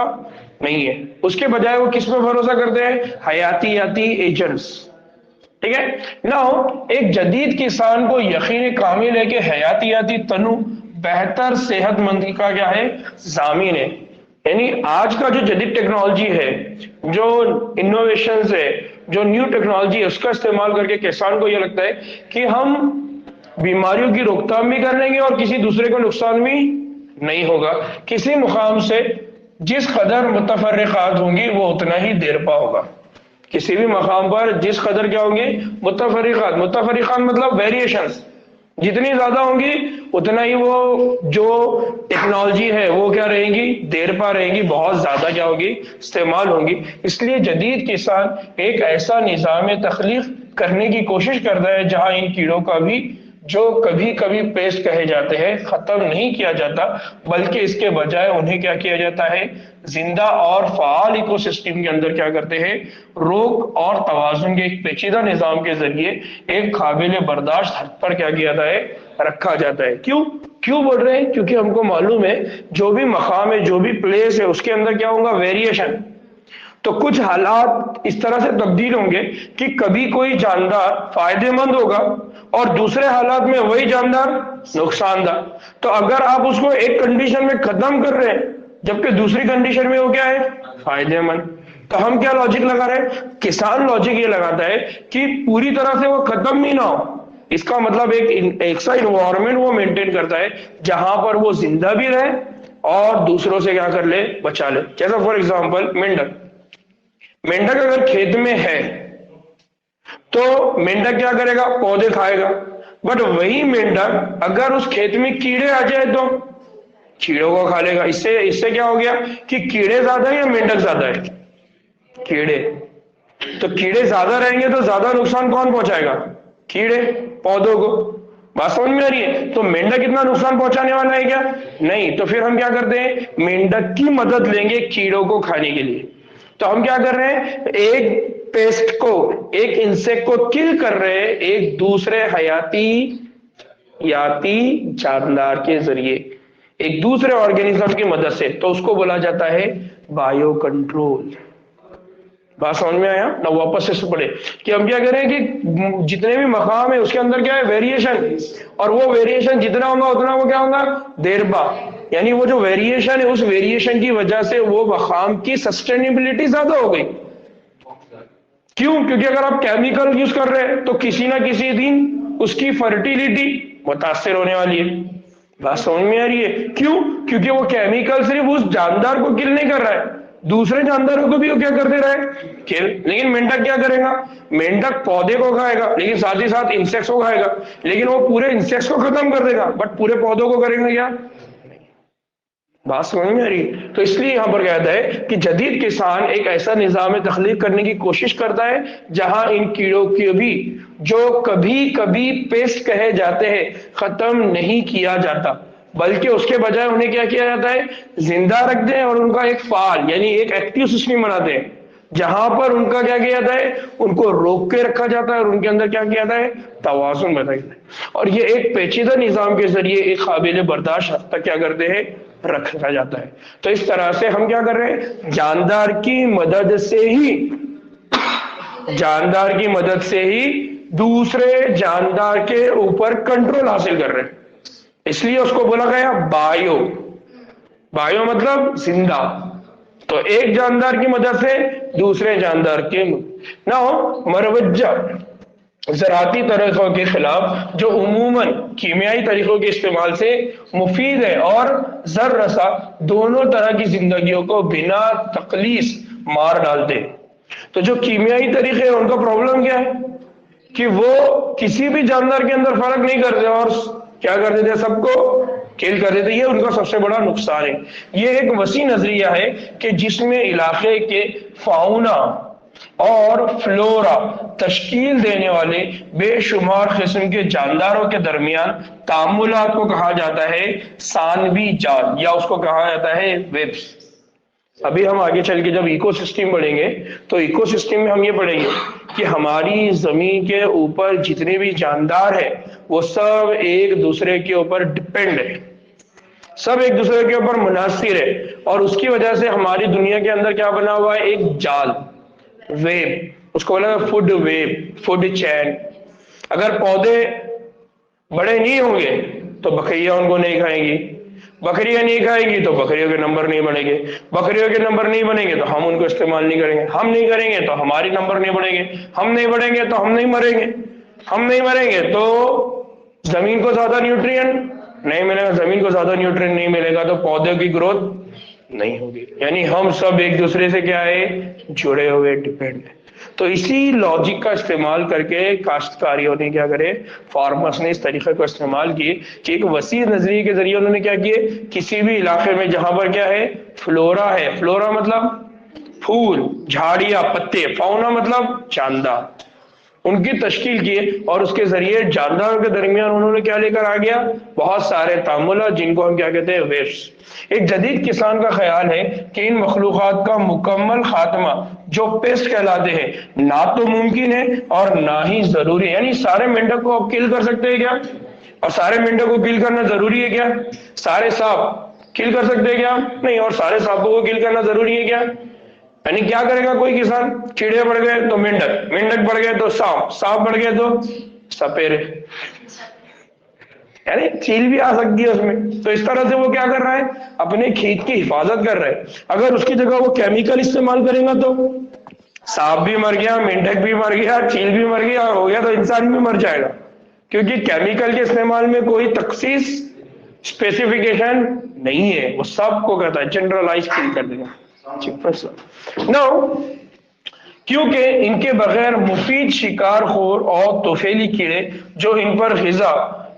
नहीं है। उसके बजाय वो किस पर भरोसा करते हैं? हयातियाती एजेंट्स। ठीक है ना। एक जदीद किसान को यकीन कामिल है कि हयातियाती तनु बेहतर सेहतमंदी का क्या है? जामीन है। यानी आज का जो जदीद टेक्नोलॉजी है, जो इनोवेशंस है, जो न्यू टेक्नोलॉजी है, उसका इस्तेमाल करके किसान को यह लगता है कि हम बीमारियों की रोकथाम भी कर लेंगे और किसी दूसरे को नुकसान भी नहीं होगा। किसी मुकाम से जिस कदर मुतफर्रिकात होंगी वो उतना ही देरपा होगा। किसी भी मकाम पर जिस कदर क्या होंगे? मुतफर्रिकात। मुतफर्रिकात मतलब वेरिएशंस जितनी ज्यादा होंगी उतना ही वो जो टेक्नोलॉजी है वो क्या रहेंगी? देरपा रहेंगी, बहुत ज्यादा क्या होगी? इस्तेमाल होंगी। इसलिए जदीद किसान एक ऐसा निज़ाम तख्लीक करने की कोशिश करता है जहां इन कीड़ों का भी, जो कभी कभी पेस्ट कहे जाते हैं, खत्म नहीं किया जाता, बल्कि इसके बजाय उन्हें क्या किया जाता है? जिंदा और फाल इकोसिस्टम के अंदर क्या करते हैं? रोक और तवाजुन के एक पेचीदा निजाम के जरिए एक काबिल बर्दाश्त हद पर क्या किया जाता है? रखा जाता है। क्यों क्यों बोल रहे हैं? क्योंकि हमको मालूम है जो भी मकाम है, जो भी प्लेस है, उसके अंदर क्या होगा? वेरिएशन। तो कुछ हालात इस तरह से तब्दील होंगे कि कभी कोई जानदार फायदेमंद होगा और दूसरे हालात में वही जानदार नुकसानदार। तो अगर आप उसको एक कंडीशन में खत्म कर रहे हैं जबकि दूसरी कंडीशन में वो क्या है? फायदेमंद। तो हम क्या लॉजिक लगा रहे हैं? किसान लॉजिक ये लगाता है कि पूरी तरह से वो खत्म ही ना हो। इसका मतलब एक ऐसा इन्वायरमेंट वो मेंटेन करता है जहां पर वो जिंदा भी रहे और दूसरों से क्या कर ले? बचा ले। जैसा फॉर एग्जाम्पल मेंढक। मेंढक अगर खेत में है तो मेंढक क्या करेगा? पौधे खाएगा। बट वही मेंढक अगर उस खेत में कीड़े आ जाए तो कीड़ों को खा लेगा। इससे इससे क्या हो गया कि कीड़े ज्यादा है या मेंढक ज्यादा है? कीड़े। तो कीड़े ज्यादा रहेंगे तो ज्यादा नुकसान कौन पहुंचाएगा? कीड़े, पौधों को। बात समझ में आ रही है? तो मेंढक इतना नुकसान पहुंचाने वाला है क्या? नहीं। तो फिर हम क्या करते हैं? मेंढक की मदद लेंगे कीड़ों को खाने के लिए। तो हम क्या कर रहे हैं? एक पेस्ट को, एक इंसेक्ट को किल कर रहे हैं एक दूसरे हयाती याती जानदार के जरिए, एक दूसरे ऑर्गेनिज्म की मदद से। तो उसको बोला जाता है बायो कंट्रोल। बात समझ में आया ना? वापस से पढ़े कि हम क्या करें कि जितने भी मकाम है उसके अंदर क्या है? वेरिएशन। और वो वेरिएशन जितना होगा उतना वो क्या होगा? देरबा। यानी वो जो वेरिएशन है, उस वेरिएशन की वजह से वो मकाम की सस्टेनेबिलिटी ज्यादा हो गई। क्यों? क्योंकि अगर आप केमिकल यूज कर रहे हैं तो किसी ना किसी दिन उसकी फर्टिलिटी मुतासर होने वाली है। बात समझ में आ रही है? क्यों? क्योंकि वो केमिकल सिर्फ उस जानदार को किल नहीं कर रहा है, दूसरे जानदारों को भी वो क्या करते रहे? किल। लेकिन मेंढक क्या करेगा? मेंढक पौधे को खाएगा लेकिन साथ ही साथ इंसेक्ट्स को खाएगा, लेकिन वो पूरे इंसेक्ट्स को खत्म कर देगा बट पूरे पौधों को करेगा क्या? बात समझ में आ रही? तो इसलिए यहां पर कहता है कि जदीद किसान एक ऐसा निजाम तख्लीक करने की कोशिश करता है जहां इन कीड़ों की भी, जो कभी कभी पेस्ट कहे जाते हैं, खत्म नहीं किया जाता, बल्कि उसके बजाय उन्हें क्या किया जाता है? जिंदा रख दें और उनका एक फाल यानी एक एक्टिव सिस्टम बनाते हैं जहां पर उनका क्या किया जाता है? उनको रोक के रखा जाता है और उनके अंदर क्या किया जाता है? तवाज़ुन बनाया जाता है। और ये एक पेचीदा निजाम के जरिए एक काबिल बर्दाश्त हद तक क्या करते हैं? रखा जाता है। तो इस तरह से हम क्या कर रहे हैं? जानदार की मदद से ही दूसरे जानदार के ऊपर कंट्रोल हासिल कर रहे हैं। इसलिए उसको बोला गया बायो। बायो मतलब जिंदा, तो एक जानदार की मदद से दूसरे जानदार के ना मरवजा ज़राती तरीक़ों के खिलाफ जो उमूमन कीमियाई तरीक़ों के इस्तेमाल से मुफीद है और ज़र रसा दोनों तरह की जिंदगियों को बिना तकलीस मार डालते। तो जो कीमियाई तरीके हैं उनका प्रॉब्लम क्या है कि वो किसी भी जानदार के अंदर फर्क नहीं करते और क्या कर देते, सबको किल कर देते। ये उनका सबसे बड़ा नुकसान है। ये एक वसी नजरिया है कि जिसमें इलाके के फाउना और फ्लोरा तश्कील देने वाले बेशुमार किस्म के जानदारों के दरमियान तामुलात को कहा जाता है सानवी जाल, या उसको कहा जाता है वेब्स। अभी हम आगे चल के जब इकोसिस्टम पढ़ेंगे तो इकोसिस्टम में हम ये पढ़ेंगे कि हमारी जमीन के ऊपर जितने भी जानदार हैं वो सब एक दूसरे के ऊपर डिपेंड है, सब एक दूसरे के ऊपर मुनासिर है, और उसकी वजह से हमारी दुनिया के अंदर क्या बना हुआ है, एक जाल, वेब, उसको बोला फूड वेब, फूड चैन। अगर पौधे बड़े नहीं होंगे तो बकरियां उनको नहीं खाएंगी, बकरियां नहीं खाएंगी तो बकरियों के नंबर नहीं बनेंगे, बकरियों के नंबर नहीं बनेंगे तो हम उनको इस्तेमाल नहीं करेंगे, हम नहीं करेंगे तो हमारे नंबर नहीं बढ़ेंगे, हम नहीं बढ़ेंगे तो हम नहीं मरेंगे, हम नहीं मरेंगे तो जमीन को ज्यादा न्यूट्रिएंट नहीं मिलेगा, जमीन को ज्यादा न्यूट्रिएंट नहीं मिलेगा तो पौधों की ग्रोथ नहीं होगी। यानी हम सब एक दूसरे से क्या है, जुड़े हुए, डिपेंड है। तो इसी लॉजिक का इस्तेमाल करके काश्तकारियों ने क्या करे, फार्मर्स ने इस तरीके को इस्तेमाल किए कि एक वसी नजरिए के जरिए उन्होंने क्या किए, किसी भी इलाके में जहां पर क्या है, फ्लोरा है, फ्लोरा मतलब फूल, झाड़ियां, पत्ते, फाउना मतलब जानदार, उनकी तश्कील की और उसके जरिए जानदारों के दरमियान उन्होंने क्या लेकर आ गया, बहुत सारे तामुला, जिनको हम क्या कहते हैं, वेव्स। एक जदीद किसान का ख्याल है कि इन मखलूकात का मुकम्मल खात्मा जो पेस्ट कहलाते हैं ना तो मुमकिन है और ना ही जरूरी है। यानी सारे मेंढक को आप किल कर सकते हैं क्या, और सारे मेंढक को किल करना जरूरी है क्या, सारे सांप किल कर सकते हैं क्या, नहीं, और सारे सांपों को किल करना जरूरी है क्या। यानी क्या करेगा कोई किसान, कीड़े बढ़ गए तो मेंढक, मेंढक बढ़ गए तो सांप, सांप बढ़ गए तो सपेरे, यानी चील भी आ सकती है उसमें। तो इस तरह से वो क्या कर रहा है, अपने खेत की हिफाजत कर रहा है। अगर उसकी जगह वो केमिकल इस्तेमाल करेगा तो सांप भी मर गया, मेंढक भी मर गया, चील भी मर गया, और हो गया तो इंसान भी मर जाएगा, क्योंकि केमिकल के इस्तेमाल में कोई तखसीस, स्पेसिफिकेशन नहीं है, वो सबको कहता है, जनरलाइज कर देगा। नाउ क्योंकि इनके बगैर मुफीद शिकारखोर और तोफेली कीड़े जो इन पर ग़िज़ा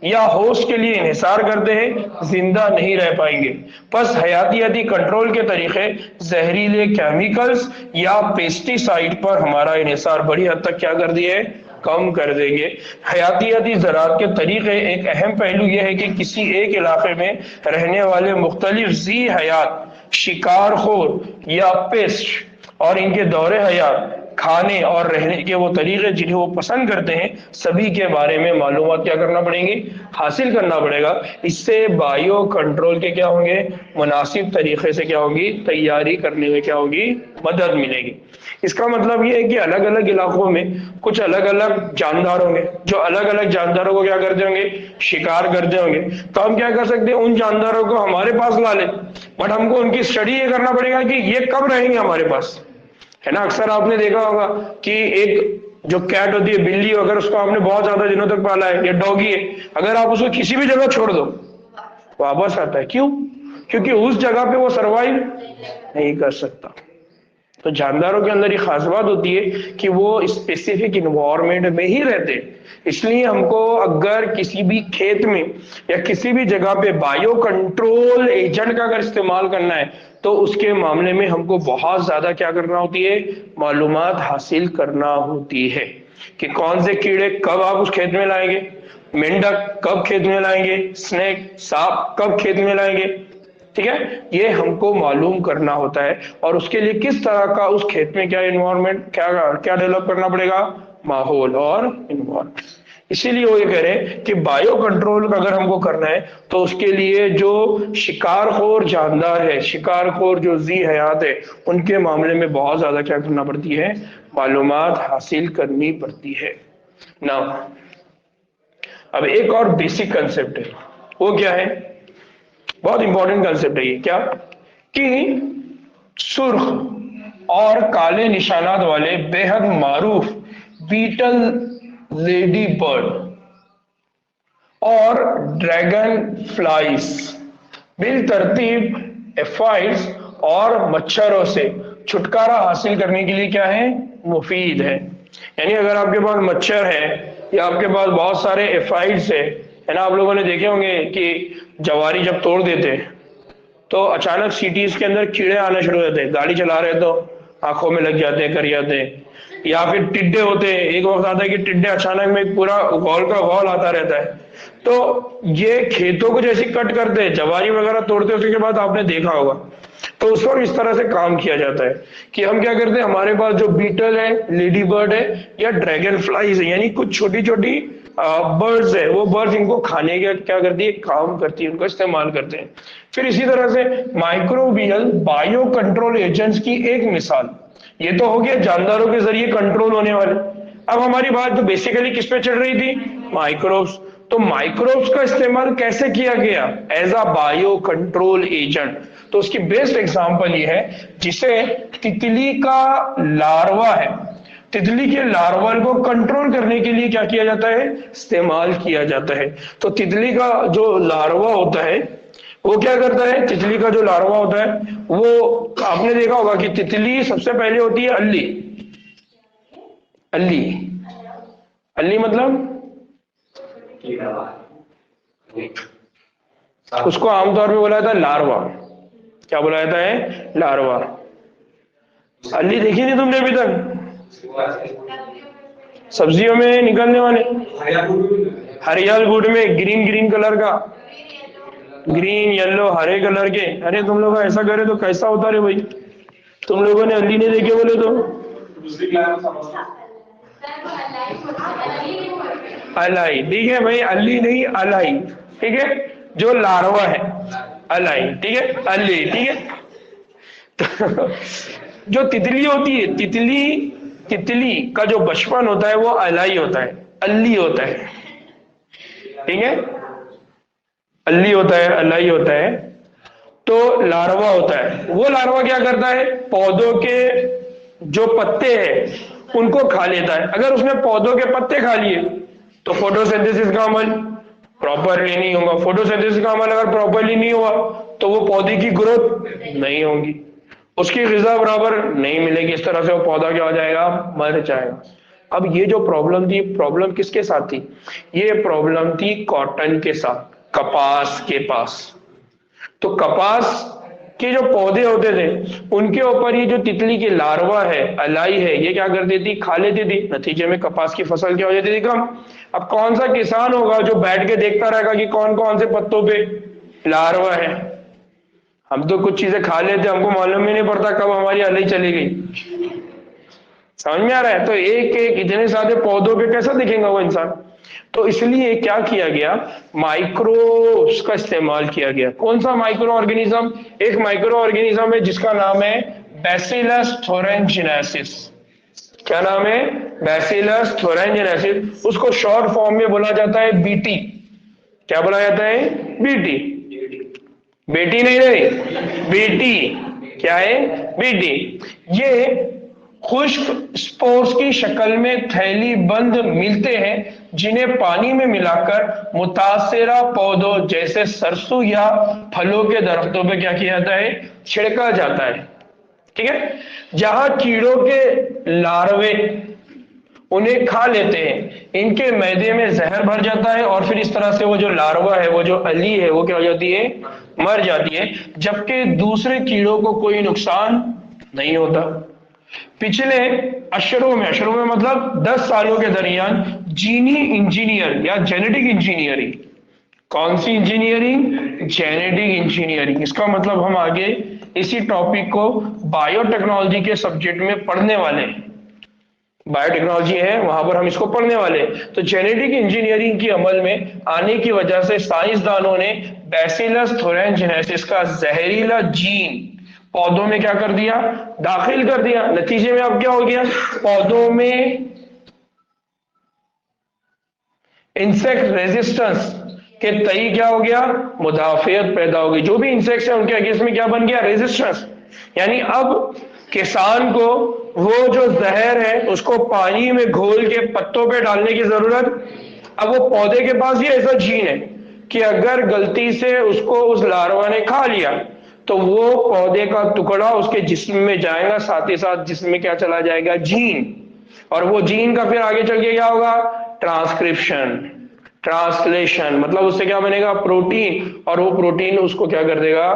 या होस्ट के लिए इन्हिसार करते हैं जिंदा नहीं रह पाएंगे। बस हयातियाती कंट्रोल के तरीके जहरीले केमिकल्स या पेस्टिसाइड पर हमारा इन्हिसार बड़ी हद तक क्या कर दिए, कम कर देंगे। हयातियाती ज़राअत के तरीके एक अहम पहलू यह है कि किसी एक इलाके में रहने वाले मुख्तलिफ जी हयात, शिकारखोर या पेस्ट और इनके दौरे हयात, खाने और रहने के वो तरीके जिन्हें वो पसंद करते हैं, सभी के बारे में मालूमात क्या करना पड़ेंगी, हासिल करना पड़ेगा। इससे बायो कंट्रोल के क्या होंगे, मुनासिब तरीके से क्या होगी, तैयारी करने में क्या होगी, मदद मिलेगी। इसका मतलब ये है कि अलग अलग इलाकों में कुछ अलग अलग जानदार होंगे जो अलग अलग जानदारों को क्या करते होंगे, शिकार करते होंगे। तो हम क्या कर सकते हैं, उन जानदारों को हमारे पास ला ले, बट हमको उनकी स्टडी ये करना पड़ेगा कि ये कब रहेंगे हमारे पास, है ना। अक्सर आपने देखा होगा कि एक जो कैट होती है, बिल्ली, अगर उसको आपने बहुत ज्यादा दिनों तक पाला है, या डॉगी है, अगर आप उसको किसी भी जगह छोड़ दो वापस आता है। क्यों? क्योंकि उस जगह पे वो सरवाइव नहीं कर सकता। तो जानदारों के अंदर ये खास बात होती है कि वो स्पेसिफिक इन्वायरमेंट में ही रहते हैं। इसलिए हमको अगर किसी भी खेत में या किसी भी जगह पे बायो कंट्रोल एजेंट का अगर इस्तेमाल करना है तो उसके मामले में हमको बहुत ज्यादा क्या करना होती है, मालूमात हासिल करना होती है कि कौन से कीड़े कब आप उस खेत में लाएंगे, मेंढक कब खेत में लाएंगे, स्नेक, सांप कब खेत में लाएंगे, ठीक है, ये हमको मालूम करना होता है। और उसके लिए किस तरह का उस खेत में क्या इन्वायरमेंट, क्या डेवलप करना पड़ेगा, माहौल और इन्वायरमेंट। इसीलिए वो ये कह रहे हैं कि बायो कंट्रोल अगर हमको करना है तो उसके लिए जो शिकारखोर जानदार है, शिकारखोर जो जी हयात है, उनके मामले में बहुत ज्यादा क्या करना पड़ती है, मालूमात हासिल करनी पड़ती है ना। अब एक और बेसिक कंसेप्ट है, वो क्या है, बहुत इंपॉर्टेंट कंसेप्ट है ये। क्या कि सुर्ख और काले निशानात वाले बेहद मारूफ बीटल लेडी बर्ड और ड्रैगन फ्लाइज बिल तरतीब एफाइड्स और मच्छरों से छुटकारा हासिल करने के लिए क्या है, मुफीद है। यानी अगर आपके पास मच्छर है या आपके पास बहुत सारे एफाइड्स है ना, आप लोगों ने देखे होंगे कि जवारी जब तोड़ देते हैं तो अचानक सिटीज के अंदर कीड़े आना शुरू हो जाते हैं, गाड़ी चला रहे तो आंखों में लग जाते हैं, कर जाते हैं, या फिर टिड्डे होते हैं। एक वक्त आता है कि टिड्डे अचानक में पूरा गौल का गौल आता रहता है। तो ये खेतों को जैसे कट करते हैं, जवारी वगैरह तोड़ते हैं, उसके बाद आपने देखा होगा तो उस पर इस तरह से काम किया जाता है कि हम क्या करते हैं, हमारे पास जो बीटल है, लेडी बर्ड है या ड्रैगन फ्लाइज है, यानी कुछ छोटी छोटी बर्ड्स है, वो बर्ड्स इनको खाने का क्या करती है, काम करती है, उनको इस्तेमाल करते हैं। फिर इसी तरह से माइक्रोबियल बायो कंट्रोल एजेंट्स की एक मिसाल, ये तो हो गया जानदारों के जरिए कंट्रोल होने वाले। अब हमारी बात तो बेसिकली किस पे चल रही थी, माइक्रोब्स। तो माइक्रोब्स का इस्तेमाल कैसे किया गया as a bio control agent, तो उसकी बेस्ट एग्जांपल ये है जिसे तितली का लार्वा है, तितली के लार्वा को कंट्रोल करने के लिए क्या किया जाता है, इस्तेमाल किया जाता है। तो तितली का जो लार्वा होता है वो क्या करता है, तितली का जो लार्वा होता है वो आपने देखा होगा कि तितली सबसे पहले होती है अल्ली। अल्ली अल्ली मतलब उसको आमतौर पे बोला जाता है लार्वा। क्या बोला जाता है, लार्वा। अल्ली देखी नहीं तुमने अभी तक, सब्जियों में निकलने वाले, हरियाल गुड़ में ग्रीन ग्रीन कलर का, ग्रीन येलो हरे कलर के। अरे तुम लोग ऐसा करे तो कैसा होता रे भाई, तुम लोगों ने अल्ली नहीं देखे बोले तो। अलाई, ठीक है भाई, अल्ली नहीं अलाई, ठीक है, जो लार्वा है अलाई, ठीक है, अल्ली, ठीक है। तो जो तितली होती है, तितली का जो बचपन होता है वो अलाई होता है, अल्ली होता है, ठीक है, अल्ली होता है, अलाई होता है। तो लार्वा होता है, वो लार्वा क्या करता है, पौधों के जो पत्ते हैं उनको खा लेता है। अगर उसने पौधों के पत्ते खा लिए तो फोटोसिंथेसिस का अमल प्रॉपरली नहीं होगा। फोटोसिंथेसिस का अमल अगर प्रॉपरली नहीं हुआ तो वो पौधे की ग्रोथ नहीं होगी, उसकी ग़िज़ा बराबर नहीं मिलेगी, इस तरह से वो पौधा क्या हो जाएगा, मर जाएगा। अब ये जो प्रॉब्लम थी, प्रॉब्लम किसके साथ थी, ये प्रॉब्लम थी कॉटन के साथ, कपास के पास। तो कपास के जो पौधे होते थे उनके ऊपर ये जो तितली की लार्वा है, अलाई है, ये क्या करती थी, खा लेती थी। नतीजे में कपास की फसल क्या हो जाती थी, कम। अब कौन सा किसान होगा जो बैठ के देखता रहेगा कि कौन कौन से पत्तों पे लार्वा है। हम तो कुछ चीजें खा लेते, हमको मालूम ही नहीं पड़ता कब हमारी अलाई चली गई। समझ में आ रहा है। तो एक एक इतने सारे पौधों पे कैसा दिखेगा वो इंसान। तो इसलिए क्या किया गया, माइक्रोब्स का इस्तेमाल किया गया। कौन सा माइक्रो ऑर्गेनिज्म, एक माइक्रो ऑर्गेनिज्म है जिसका नाम है बैसिलस थोरेंजिनेसिस। क्या नाम है, बैसिलस थोरेंजिनेसिस। उसको शॉर्ट फॉर्म में बोला जाता है बीटी। क्या बोला जाता है, बीटी। बेटी नहीं रही, बीटी। क्या है, बीटी। ये खुश्क स्पोर्स की शक्ल में थैली बंद मिलते हैं जिन्हें पानी में मिलाकर मुतासिरा पौधों जैसे सरसों या फलों के दरख्तों पे क्या किया जाता है, छिड़का जाता है, ठीक है। जहां कीड़ों के लार्वे उन्हें खा लेते हैं, इनके मैदे में जहर भर जाता है और फिर इस तरह से वो जो लार्वा है, वो जो अली है, वो क्या हो जाती है, मर जाती है, जबकि दूसरे कीड़ों को कोई नुकसान नहीं होता। पिछले अशरों में मतलब 10 सालों के दरमियान जीनी इंजीनियर या जेनेटिक इंजीनियरिंग, कौन सी इंजीनियरिंग, जेनेटिक इंजीनियरिंग। इसका मतलब हम आगे इसी टॉपिक को बायोटेक्नोलॉजी के सब्जेक्ट में पढ़ने वाले हैं। बायोटेक्नोलॉजी है, वहां पर हम इसको पढ़ने वाले हैं। तो जेनेटिक इंजीनियरिंग की अमल में आने की वजह से साइंसदानों ने बैसिलस थोरेंजिनेसिस का जहरीला जीन पौधों में क्या कर दिया, दाखिल कर दिया। नतीजे में अब क्या हो गया, पौधों में इंसेक्ट रेजिस्टेंस कि तई क्या हो गया, मुदाफियत पैदा हो गई, जो भी इंसेक्ट्स है उनके अगेंस्ट में क्या बन गया, रेजिस्टेंस। यानी अब किसान को वो जो जहर है उसको पानी में घोल के पत्तों पे डालने की जरूरत, अब वो पौधे के पास ये ऐसा जीन है कि अगर गलती से उसको उस लार्वा ने खा लिया तो वो पौधे का टुकड़ा उसके जिस्म में जाएगा, साथ ही साथ जिस्म में क्या चला जाएगा, जीन। और वो जीन का फिर आगे चल के क्या होगा, ट्रांसक्रिप्शन, ट्रांसलेशन, मतलब उससे क्या बनेगा, प्रोटीन, और वो प्रोटीन उसको क्या कर देगा,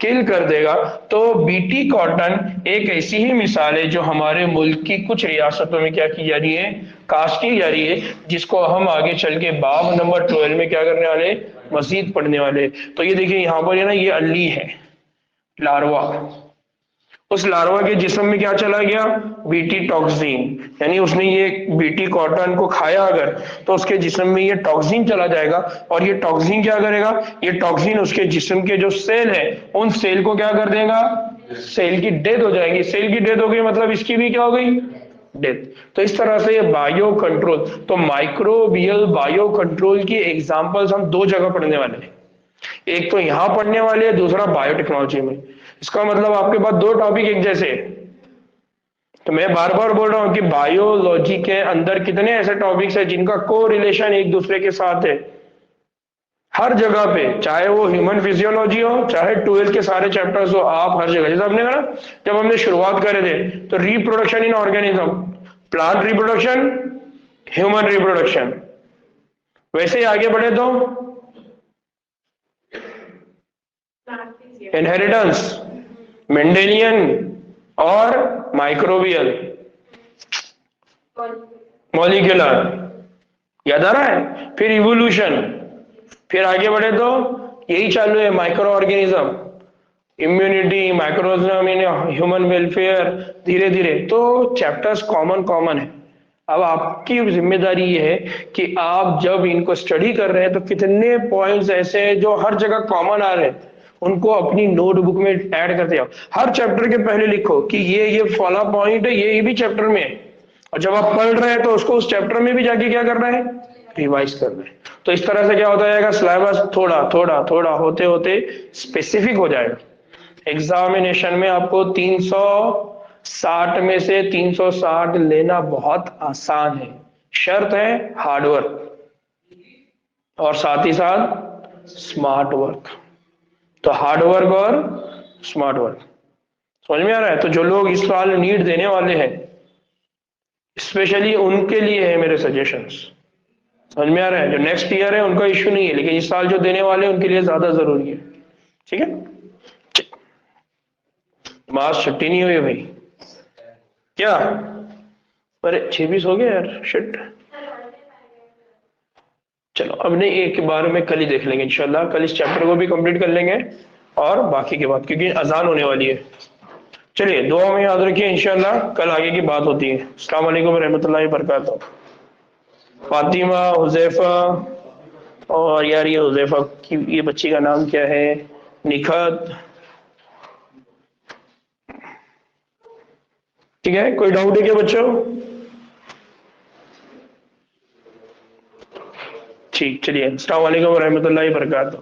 किल कर देगा। तो बीटी कॉटन एक ऐसी ही मिसाल है जो हमारे मुल्क की कुछ रियासतों में क्या की जा रही है, काश्त की जा रही है, जिसको हम आगे चल के बाब नंबर 12 में क्या करने वाले, मजीद पढ़ने वाले। तो ये देखिए यहाँ पर है ना, ये अल्ली है, लार्वा, उस लार्वा के जिस्म में क्या चला गया, बीटी टॉक्सिन, यानी उसने ये बीटी कॉटन को खाया अगर, तो उसके जिस्म में ये टॉक्सिन चला जाएगा, और ये टॉक्सिन क्या करेगा, ये टॉक्सिन उसके जिस्म के जो सेल है उन सेल को क्या कर देगा, सेल की डेथ हो जाएगी। सेल की डेथ हो गई मतलब इसकी भी क्या हो गई, डेथ। तो इस तरह से ये बायो कंट्रोल, तो माइक्रोबियल बायो कंट्रोल की एग्जांपल्स हम दो जगह पढ़ने वाले हैं, एक तो यहां पढ़ने वाले हैं, दूसरा बायोटेक्नोलॉजी में। इसका मतलब आपके पास दो टॉपिक एक जैसे। तो मैं बार बार बोल रहा हूं कि बायोलॉजी के अंदर कितने ऐसे टॉपिक्स हैं जिनका को रिलेशन एक दूसरे के साथ है, हर जगह पे, चाहे वो ह्यूमन फिजियोलॉजी हो, चाहे 12th के सारे चैप्टर्स हो, आप हर जगह, जैसे हमने कहा ना जब हमने शुरुआत करे थे, तो reproduction in organism, plant reproduction, human reproduction, वैसे ही आगे बढ़े तो इनहेरिटेंस, मेंडेलियन और माइक्रोबियल, मॉलिक्यूलर, याद आ रहा है, फिर इवोल्यूशन, फिर आगे बढ़े तो यही चालू है, micro organism, immunity, microorganism in human welfare, धीरे धीरे तो चैप्टर्स कॉमन कॉमन है। अब आपकी जिम्मेदारी ये है कि आप जब इनको स्टडी कर रहे हैं तो कितने पॉइंट्स ऐसे हैं जो हर जगह कॉमन आ रहे हैं, उनको अपनी नोटबुक में ऐड करते जाओ। हर चैप्टर के पहले लिखो कि ये फॉलो पॉइंट है, ये भी चैप्टर में है, और जब आप पढ़ रहे हैं तो उसको उस चैप्टर में भी जाके क्या करना है, रिवाइज करना है। तो इस तरह से क्या होता जाएगा, सिलेबस थोड़ा थोड़ा थोड़ा होते होते स्पेसिफिक हो जाएगा। एग्जामिनेशन में आपको 360 में से 360 लेना बहुत आसान है, शर्त है हार्डवर्क और साथ ही साथ स्मार्ट वर्क। तो हार्ड वर्क और स्मार्ट वर्क, समझ में आ रहा है। तो जो लोग इस साल नीट देने वाले हैं, स्पेशली उनके लिए है मेरे सजेशंस, समझ में आ रहा है। जो नेक्स्ट ईयर है उनका इश्यू नहीं है, लेकिन इस साल जो देने वाले हैं उनके लिए ज्यादा जरूरी है, ठीक है। मास छुट्टी नहीं हुई भाई, क्या, अरे 26 हो गया यार, शिट। चलो अब नहीं, एक बार में कल ही देख लेंगे इंशाल्लाह, कल इस चैप्टर को भी कंप्लीट कर लेंगे और बाकी की बात, क्योंकि अजान होने वाली है। चलिए दुआ में याद रखिए, इंशाल्लाह कल आगे की बात होती है। अस्सलाम वालेकुम रहमतुल्लाहि व बरकातहू। फातिमा, हुजैफा, और यार ये हुजैफा की ये बच्ची का नाम क्या है, निखत, ठीक है। कोई डाउट है क्या बच्चों? ठीक, चलिए अस्सलाम वालेकुम रहमतुल्लाहि व बरकातहू।